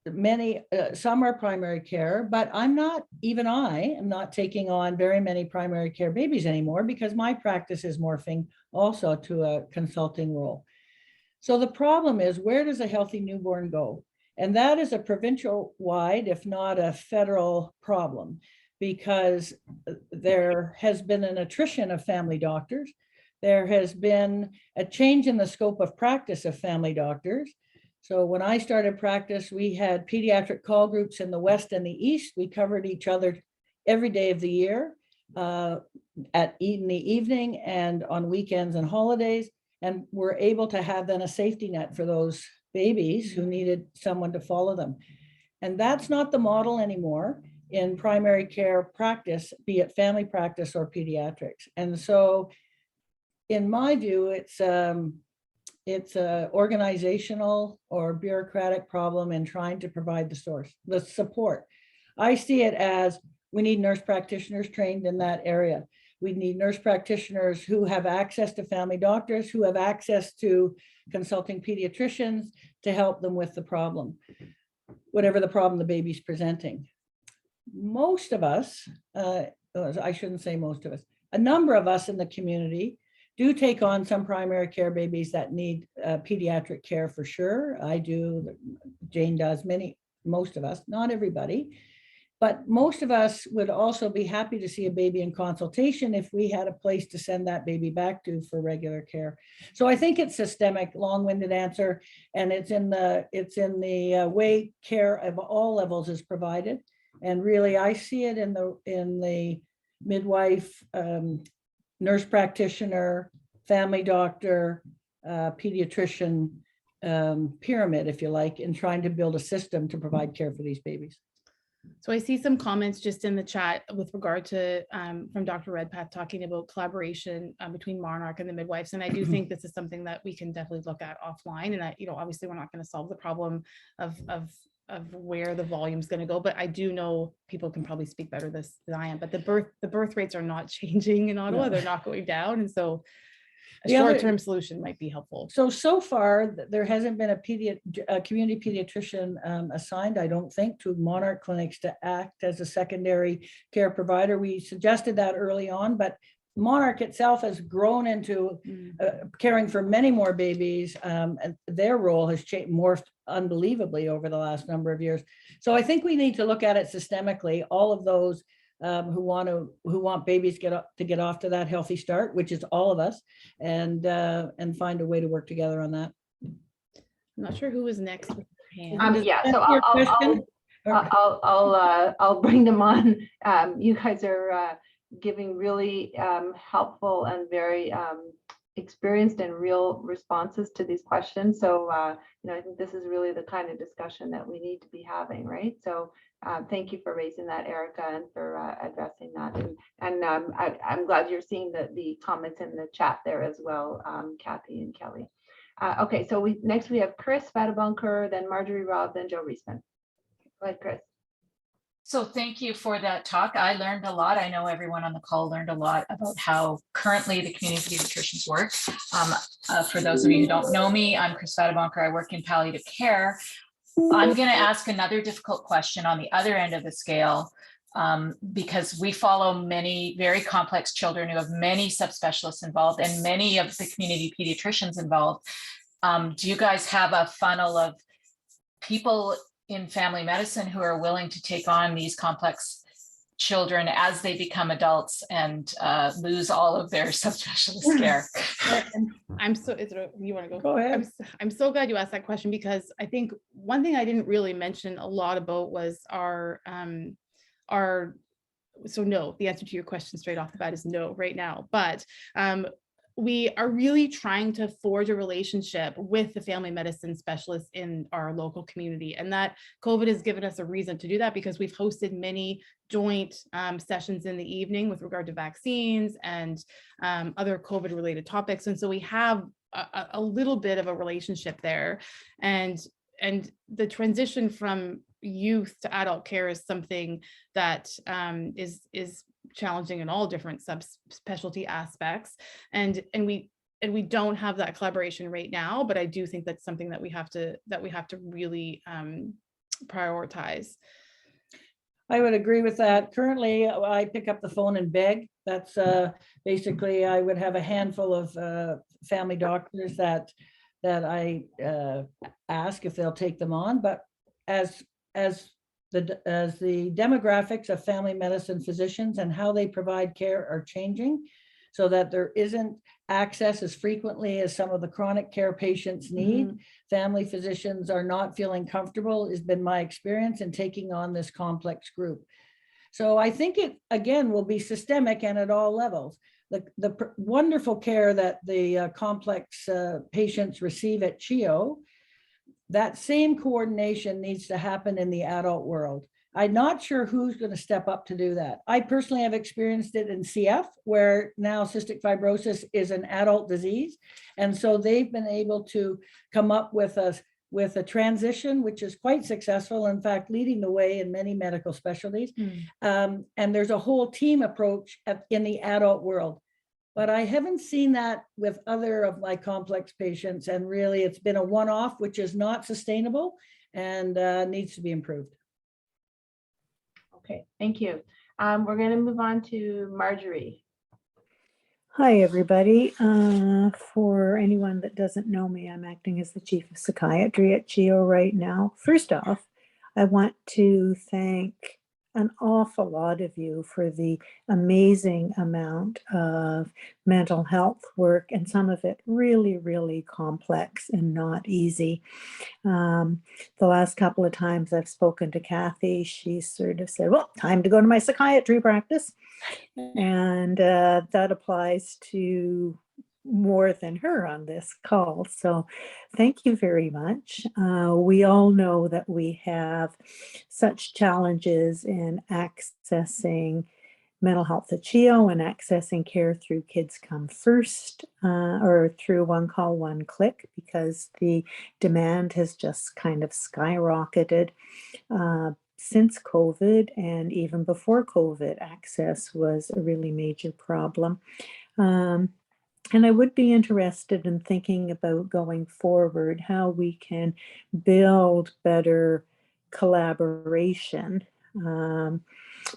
[SPEAKER 3] many, some are primary care, but I am not taking on very many primary care babies anymore because my practice is morphing also to a consulting role. So the problem is, where does a healthy newborn go? And that is a provincial wide, if not a federal problem, because there has been an attrition of family doctors. There has been a change in the scope of practice of family doctors. So when I started practice, we had pediatric call groups in the West and the East. We covered each other every day of the year, in the evening and on weekends and holidays. And we're able to have then a safety net for those babies who needed someone to follow them. And that's not the model anymore in primary care practice, be it family practice or pediatrics. And so in my view, it's a organizational or bureaucratic problem in trying to provide the support. I see it as we need nurse practitioners trained in that area. We need nurse practitioners who have access to family doctors, who have access to consulting pediatricians to help them with the problem, whatever the problem the baby's presenting. Most of us, I shouldn't say most of us, a number of us in the community do take on some primary care babies that need pediatric care for sure. I do, Jane does, most of us, not everybody, but most of us would also be happy to see a baby in consultation if we had a place to send that baby back to for regular care. So I think it's systemic, long-winded answer, and it's in the way care of all levels is provided. And really, I see it in the midwife, nurse practitioner, family doctor, pediatrician pyramid, if you like, in trying to build a system to provide care for these babies.
[SPEAKER 2] So I see some comments just in the chat with regard to from Dr. Redpath talking about collaboration between Monarch and the midwives. And I do think this is something that we can definitely look at offline, and that, obviously we're not going to solve the problem of where the volume is going to go, but I do know people can probably speak better than I am, but the birth rates are not changing in Ottawa. No. They're not going down. And so a short-term solution might be helpful. So far, there hasn't been a community pediatrician assigned, I don't think, to Monarch clinics to act as a secondary care provider. We suggested that early on, but Monarch itself has grown into caring for many more babies, and their role has morphed unbelievably over the last number of years. So I think we need to look at it systemically. All of those who want babies to get off to that healthy start, which is all of us, and find a way to work together on that. I'm not sure who was next with their hand.
[SPEAKER 1] Yeah, so I'll bring them on. You guys are giving really helpful and very experienced and real responses to these questions. So, I think this is really the kind of discussion that we need to be having, right? So thank you for raising that, Erica, and for addressing that. And I'm glad you're seeing the comments in the chat there as well, Kathy and Kelly. Okay, so next we have Chris Vadavonker, then Marjorie Robb, then Joe Reisman. Go ahead, Chris.
[SPEAKER 5] So thank you for that talk. I learned a lot. I know everyone on the call learned a lot about how currently the community pediatricians work. For those of you who don't know me, I'm Chris Vadavonker. I work in palliative care. I'm going to ask another difficult question on the other end of the scale, because we follow many very complex children who have many subspecialists involved and many of the community pediatricians involved. Do you guys have a funnel of people in family medicine who are willing to take on these complex children as they become adults and lose all of their subspecialist care?
[SPEAKER 2] I'm so, you want to go?
[SPEAKER 3] Go ahead.
[SPEAKER 2] I'm so glad you asked that question, because I think one thing I didn't really mention a lot about was so no, the answer to your question straight off the bat is no right now, but we are really trying to forge a relationship with the family medicine specialists in our local community. And that COVID has given us a reason to do that, because we've hosted many joint sessions in the evening with regard to vaccines and other COVID related topics. And so we have a little bit of a relationship there. And the transition from youth to adult care is something that is challenging in all different subspecialty aspects, and we don't have that collaboration right now, but I do think that's something that we have to really prioritize.
[SPEAKER 3] I would agree with that. Currently, I pick up the phone and beg. That's basically, I would have a handful of family doctors that I ask if they'll take them on, but as the demographics of family medicine physicians and how they provide care are changing, so that there isn't access as frequently as some of the chronic care patients need. Family physicians are not feeling comfortable, has been my experience in taking on this complex group. So I think it, again, will be systemic and at all levels. The wonderful care that the complex patients receive at CHEO, that same coordination needs to happen in the adult world. I'm not sure who's going to step up to do that. I personally have experienced it in CF, where now cystic fibrosis is an adult disease. And so they've been able to come up with a transition, which is quite successful, in fact, leading the way in many medical specialties. And there's a whole team approach in the adult world. But I haven't seen that with other of my complex patients. And really, it's been a one-off, which is not sustainable and needs to be improved.
[SPEAKER 1] Okay, thank you. We're going to move on to Marjorie.
[SPEAKER 6] Hi, everybody. For anyone that doesn't know me, I'm acting as the Chief of Psychiatry at CHEO right now. First off, I want to thank an awful lot of you for the amazing amount of mental health work, and some of it really, really complex and not easy. The last couple of times I've spoken to Kathy, she sort of said, well, time to go to my psychiatry practice. And that applies to more than her on this call. So thank you very much. We all know that we have such challenges in accessing mental health at CHEO and accessing care through Kids Come First or through One Call, One Click, because the demand has just kind of skyrocketed. Since COVID, and even before COVID, access was a really major problem. And I would be interested in thinking about going forward, how we can build better collaboration,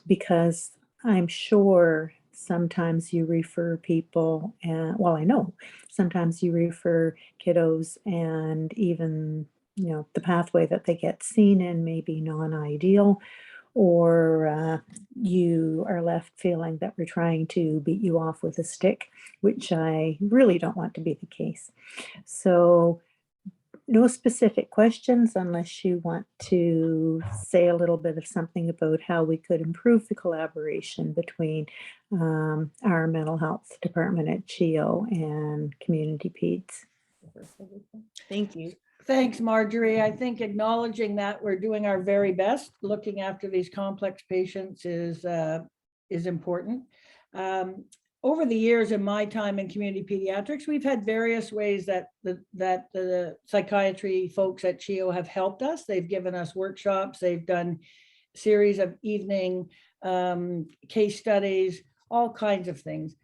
[SPEAKER 6] because I'm sure sometimes you refer people, and well, I know sometimes you refer kiddos, and even, you know, the pathway that they get seen in may be non-ideal, or you are left feeling that we're trying to beat you off with a stick, which I really don't want to be the case. So no specific questions unless you want to say a little bit of something about how we could improve the collaboration between our mental health department at CHEO and community peds.
[SPEAKER 2] Thank you.
[SPEAKER 3] Thanks, Marjorie. I think acknowledging that we're doing our very best, looking after these complex patients is important. over the years in my time in community pediatrics, we've had various ways that the psychiatry folks at CHEO have helped us. They've given us workshops, they've done series of evening case studies, all kinds of things,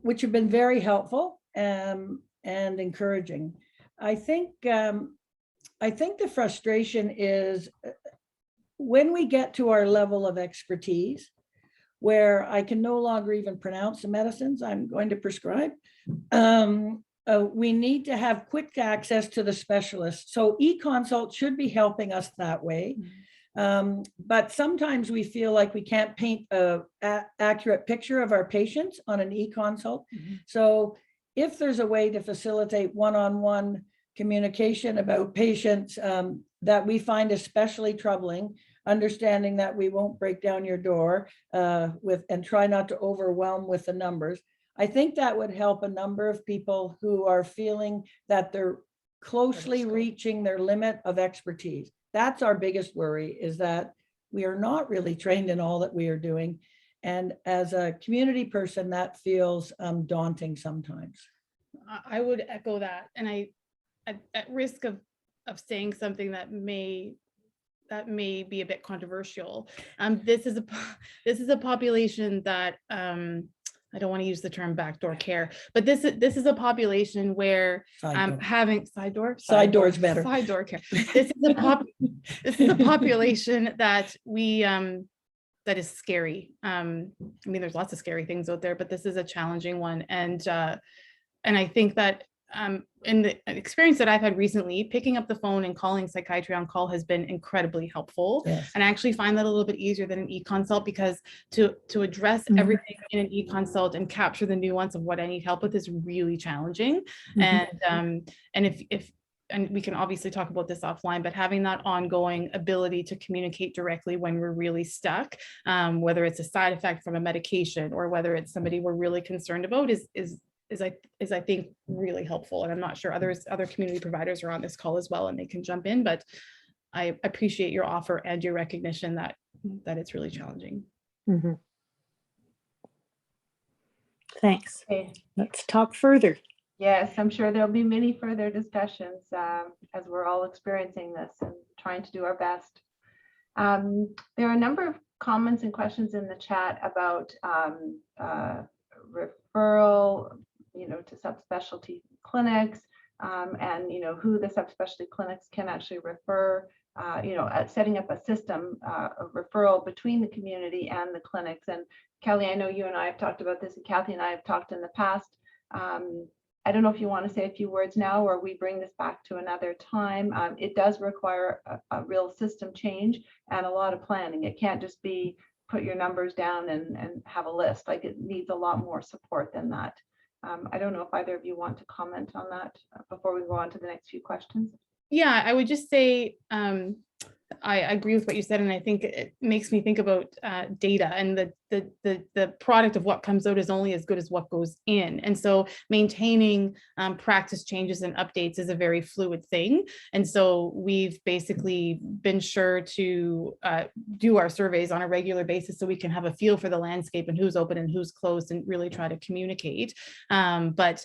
[SPEAKER 3] which have been very helpful and encouraging. I think the frustration is when we get to our level of expertise, where I can no longer even pronounce the medicines I'm going to prescribe, we need to have quick access to the specialist. So e-consult should be helping us that way. But sometimes we feel like we can't paint an accurate picture of our patients on an e-consult. So if there's a way to facilitate one-on-one communication about patients that we find especially troubling, understanding that we won't break down your door and try not to overwhelm with the numbers. I think that would help a number of people who are feeling that they're closely reaching their limit of expertise. That's our biggest worry, is that we are not really trained in all that we are doing. And as a community person, that feels daunting sometimes.
[SPEAKER 2] I would echo that. And I, at risk of saying something that may be a bit controversial. This is a population that I don't want to use the term backdoor care, but this is a population where having side door is better. Side door care. This is a population that we that is scary. I mean, there's lots of scary things out there, but this is a challenging one, and I think that. In the experience that I've had recently, picking up the phone and calling Psychiatry on Call has been incredibly helpful. Yes. And I actually find that a little bit easier than an e-consult, because to address everything in an e-consult and capture the nuance of what I need help with is really challenging. And and we can obviously talk about this offline, but having that ongoing ability to communicate directly when we're really stuck, whether it's a side effect from a medication or whether it's somebody we're really concerned about is I think really helpful. And I'm not sure other community providers are on this call as well and they can jump in, but I appreciate your offer and your recognition that it's really challenging.
[SPEAKER 6] Thanks.
[SPEAKER 1] Okay.
[SPEAKER 6] Let's talk further.
[SPEAKER 1] Yes, I'm sure there'll be many further discussions as we're all experiencing this and trying to do our best. There are a number of comments and questions in the chat about referral, to subspecialty clinics, and who the subspecialty clinics can actually refer, setting up a system of referral between the community and the clinics. And Kelly, I know you and I have talked about this, and Kathy and I have talked in the past. I don't know if you want to say a few words now, or we bring this back to another time. It does require a real system change and a lot of planning. It can't just be put your numbers down and have a list. Like, it needs a lot more support than that. I don't know if either of you want to comment on that before we go on to the next few questions.
[SPEAKER 2] Yeah, I would just say I agree with what you said, and I think it makes me think about data, and the product of what comes out is only as good as what goes in. And so maintaining practice changes and updates is a very fluid thing. And so we've basically been sure to do our surveys on a regular basis so we can have a feel for the landscape and who's open and who's closed, and really try to communicate. But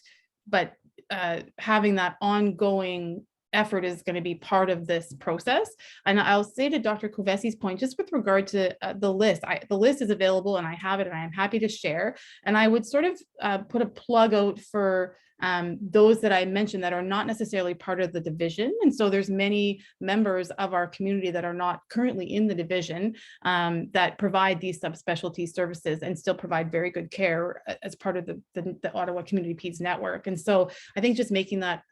[SPEAKER 2] having that ongoing effort is going to be part of this process. And I'll say to Dr. Kovesi's point, just with regard to the list, the list is available and I have it and I'm happy to share. And I would sort of put a plug out for those that I mentioned that are not necessarily part of the division. And so there's many members of our community that are not currently in the division that provide these subspecialty services and still provide very good care as part of the Ottawa Community Peds Network. And so I think just making that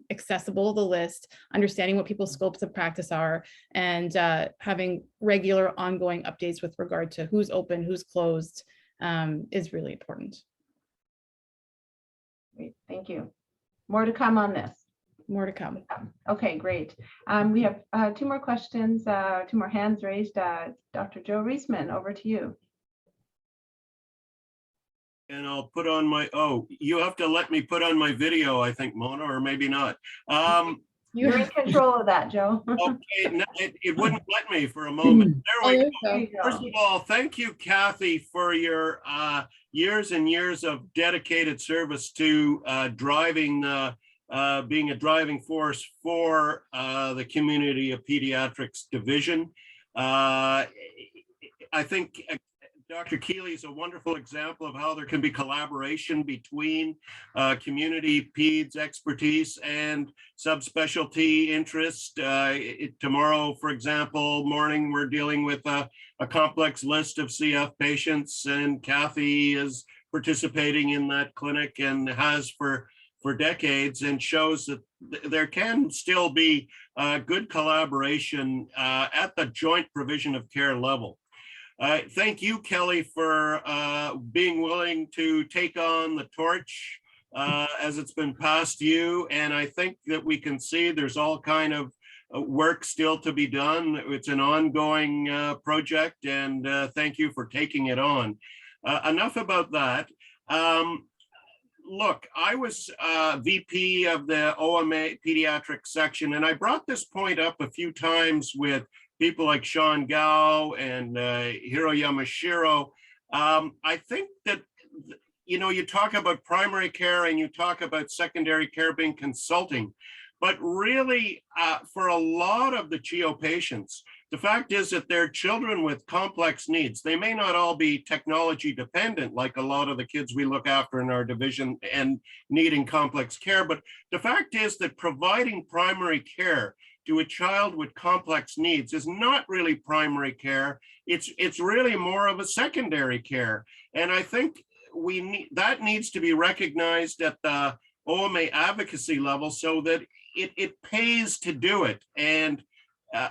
[SPEAKER 2] accessible, the list, understanding what people's scopes of practice are, and having regular ongoing updates with regard to who's open, who's closed is really important.
[SPEAKER 1] Great, thank you. More to come on this.
[SPEAKER 2] More to come.
[SPEAKER 1] Okay, great. We have two more questions, two more hands raised. Dr. Joe Reisman, over to you.
[SPEAKER 7] And I'll put on my, you have to let me put on my video, I think, Mona, or maybe not.
[SPEAKER 1] You're in control of that, Joe.
[SPEAKER 7] Okay, no, it wouldn't let me for a moment. There we
[SPEAKER 2] there
[SPEAKER 7] go.
[SPEAKER 2] you
[SPEAKER 1] There you
[SPEAKER 7] First
[SPEAKER 1] go.
[SPEAKER 7] of all, thank you, Kathy, for your years and years of dedicated service to being a driving force for the Community of Pediatrics Division. I think Dr. Keeley is a wonderful example of how there can be collaboration between community peds expertise and subspecialty interest. Tomorrow, for example, morning, we're dealing with a complex list of CF patients, and Kathy is participating in that clinic and has for decades, and shows that there can still be good collaboration at the joint provision of care level. Thank you, Kelley, for being willing to take on the torch as it's been passed to you. And I think that we can see there's all kind of work still to be done. It's an ongoing project, and thank you for taking it on. Enough about that. Look, I was VP of the OMA pediatric section, and I brought this point up a few times with people like Sean Gao and Hiro Yamashiro. I think that, you talk about primary care and you talk about secondary care being consulting, but really for a lot of the CHEO patients, the fact is that they're children with complex needs. They may not all be technology dependent, like a lot of the kids we look after in our division and needing complex care. But the fact is that providing primary care to a child with complex needs is not really primary care. It's really more of a secondary care. And I think that needs to be recognized at the OMA advocacy level so that it pays to do it. And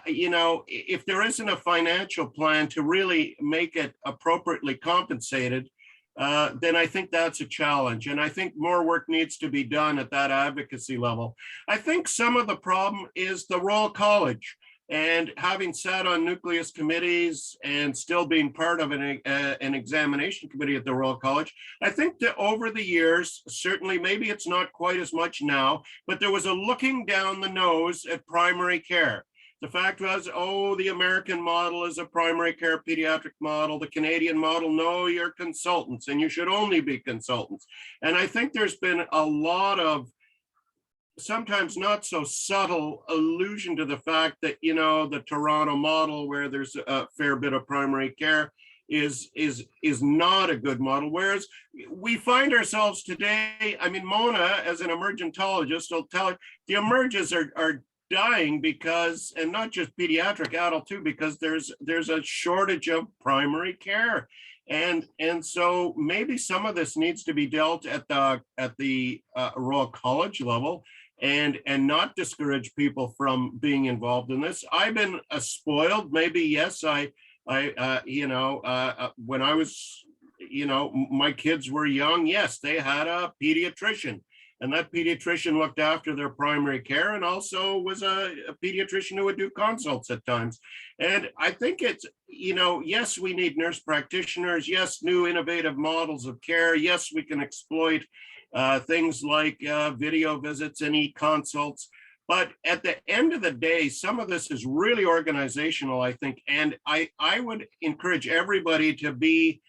[SPEAKER 7] if there isn't a financial plan to really make it appropriately compensated, then I think that's a challenge. And I think more work needs to be done at that advocacy level. I think some of the problem is the Royal College, and having sat on nucleus committees and still being part of an examination committee at the Royal College, I think that over the years, certainly maybe it's not quite as much now, but there was a looking down the nose at primary care. The fact was, the American model is a primary care pediatric model. The Canadian model, no, you're consultants and you should only be consultants. And I think there's been a lot of sometimes not so subtle allusion to the fact that, the Toronto model, where there's a fair bit of primary care, is not a good model. Whereas we find ourselves today, Mona, as an emergentologist, will tell you, the emerges are dying because, and not just pediatric, adult too, because there's a shortage of primary care. And so maybe some of this needs to be dealt at the Royal College level and not discourage people from being involved in this. I've been spoiled, maybe, yes, when I was, my kids were young, yes, they had a pediatrician. And that pediatrician looked after their primary care and also was a pediatrician who would do consults at times. And I think it's, yes, we need nurse practitioners. Yes, new innovative models of care. Yes, we can exploit things like video visits and e-consults. But at the end of the day, some of this is really organizational, I think. And I would encourage everybody to be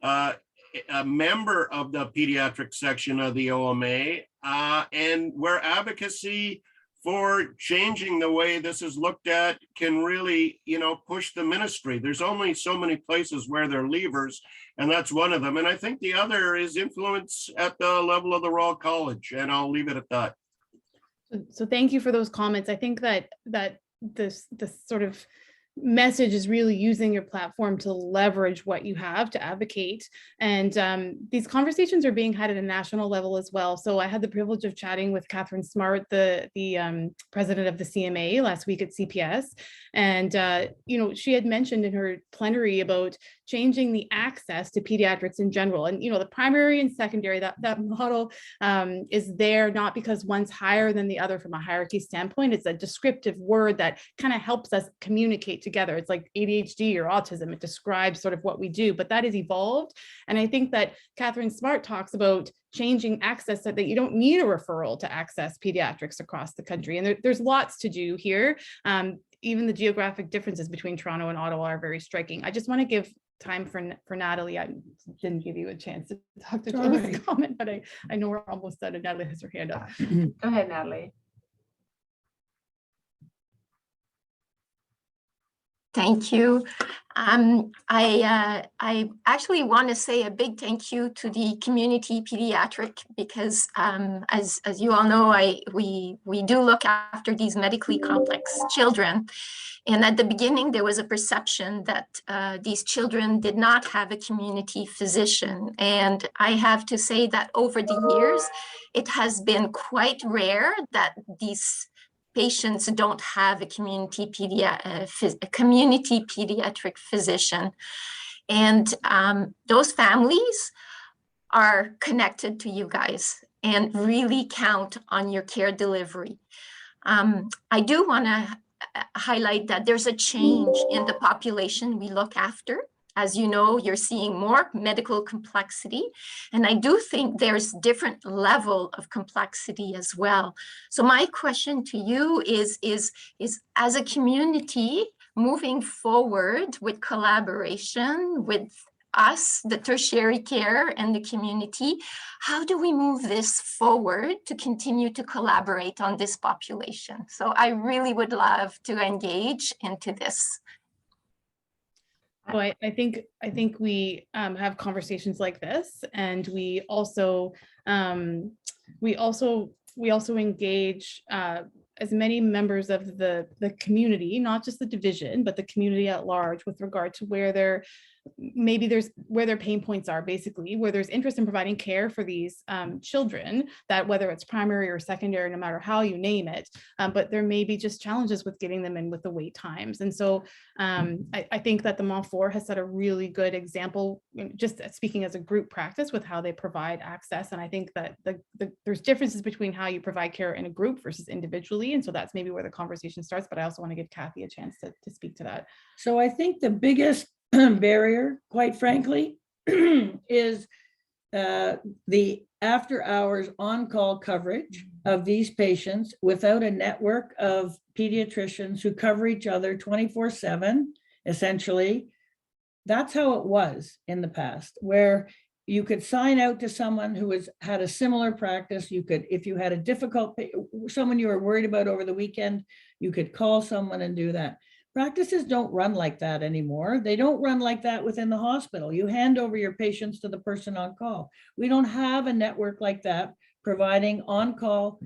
[SPEAKER 7] a member of the pediatric section of the OMA, and where advocacy for changing the way this is looked at can really, push the ministry. There's only so many places where they're levers, and that's one of them. And I think the other is influence at the level of the Royal College, and I'll leave it at that.
[SPEAKER 2] So thank you for those comments. I think that this sort of message is really using your platform to leverage what you have to advocate. And these conversations are being had at a national level as well. So I had the privilege of chatting with Catherine Smart, the president of the CMA, last week at CPS. And, she had mentioned in her plenary about changing the access to pediatrics in general. And, the primary and secondary, that model is there not because one's higher than the other from a hierarchy standpoint. It's a descriptive word that kind of helps us communicate together. It's like ADHD or autism. It describes sort of what we do, but that has evolved. And I think that Catherine Smart talks about changing access so that you don't need a referral to access pediatrics across the country. And there's lots to do here. Even the geographic differences between Toronto and Ottawa are very striking. I just want to give time for Natalie. I didn't give you a chance to talk to Joe's comment, but I know we're almost done and Natalie has her hand up.
[SPEAKER 1] Go ahead, Natalie.
[SPEAKER 8] Thank you. I actually want to say a big thank you to the community pediatric because as you all know, we do look after these medically complex children. And at the beginning, there was a perception that these children did not have a community physician. And I have to say that over the years, it has been quite rare that these patients don't have a community pediatric physician. And those families are connected to you guys and really count on your care delivery. I do want to highlight that there's a change in the population we look after. As you know, you're seeing more medical complexity, and I do think there's different level of complexity as well. So my question to you is as a community moving forward with collaboration with us, the tertiary care and the community, how do we move this forward to continue to collaborate on this population? So I really would love to engage into this.
[SPEAKER 2] Oh, I think we have conversations like this, and we also engage as many members of the community, not just the division, but the community at large, with regard to where their pain points are, basically, where there's interest in providing care for these children, that whether it's primary or secondary, no matter how you name it, but there may be just challenges with getting them in with the wait times. And so I think that the Mont 4 has set a really good example, just speaking as a group practice, with how they provide access. And I think that there's differences between how you provide care in a group versus individually. And so that's maybe where the conversation starts, but I also want to give Kathy a chance to speak to that.
[SPEAKER 3] So I think the biggest barrier, quite frankly, is the after hours on-call coverage of these patients without a network of pediatricians who cover each other 24/7, essentially. That's how it was in the past, where you could sign out to someone who had a similar practice. You could, if you had a difficult, someone you were worried about over the weekend, you could call someone and do that. Practices don't run like that anymore. They don't run like that within the hospital. You hand over your patients to the person on call. We don't have a network like that providing on-call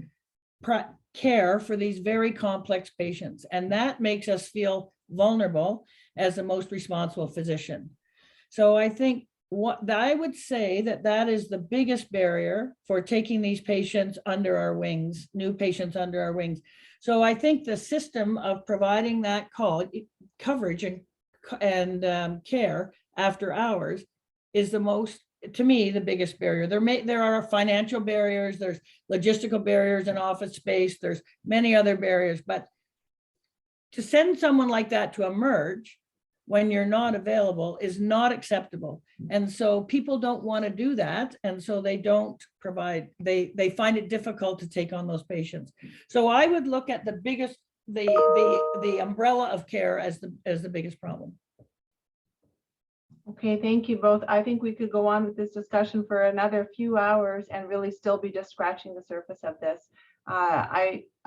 [SPEAKER 3] care for these very complex patients. And that makes us feel vulnerable as the most responsible physician. So I think what I would say that is the biggest barrier for taking these patients under our wings, new patients under our wings. So I think the system of providing that coverage and care after hours is the most, to me, the biggest barrier. There are financial barriers, there's logistical barriers in office space, there's many other barriers, but to send someone like that to emerge when you're not available is not acceptable. And so people don't want to do that. And so they don't provide, they find it difficult to take on those patients. So I would look at the biggest, the umbrella of care as the biggest problem.
[SPEAKER 1] Okay, thank you both. I think we could go on with this discussion for another few hours and really still be just scratching the surface of this.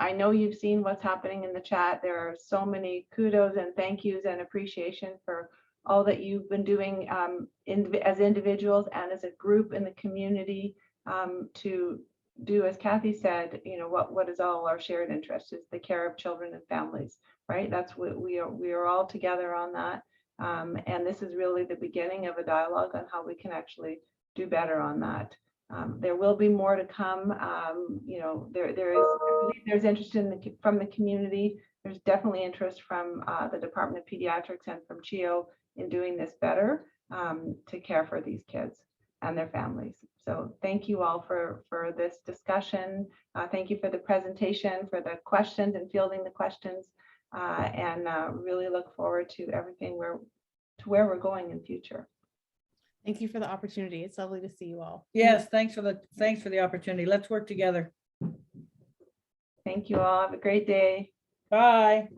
[SPEAKER 1] I know you've seen what's happening in the chat. There are so many kudos and thank yous and appreciation for all that you've been doing as individuals and as a group in the community to do, as Kathy said, you know, what is all our shared interest is the care of children and families, right? That's what we are all together on that. And this is really the beginning of a dialogue on how we can actually do better on that. There will be more to come. You know, there's interest from the community. There's definitely interest from the Department of Pediatrics and from CHEO in doing this better to care for these kids and their families. So thank you all for this discussion. Thank you for the presentation, for the questions and fielding the questions, and really look forward to everything where we're going in future.
[SPEAKER 2] Thank you for the opportunity. It's lovely to see you all.
[SPEAKER 3] Yes, thanks for the opportunity. Let's work together.
[SPEAKER 1] Thank you all. Have a great day.
[SPEAKER 3] Bye.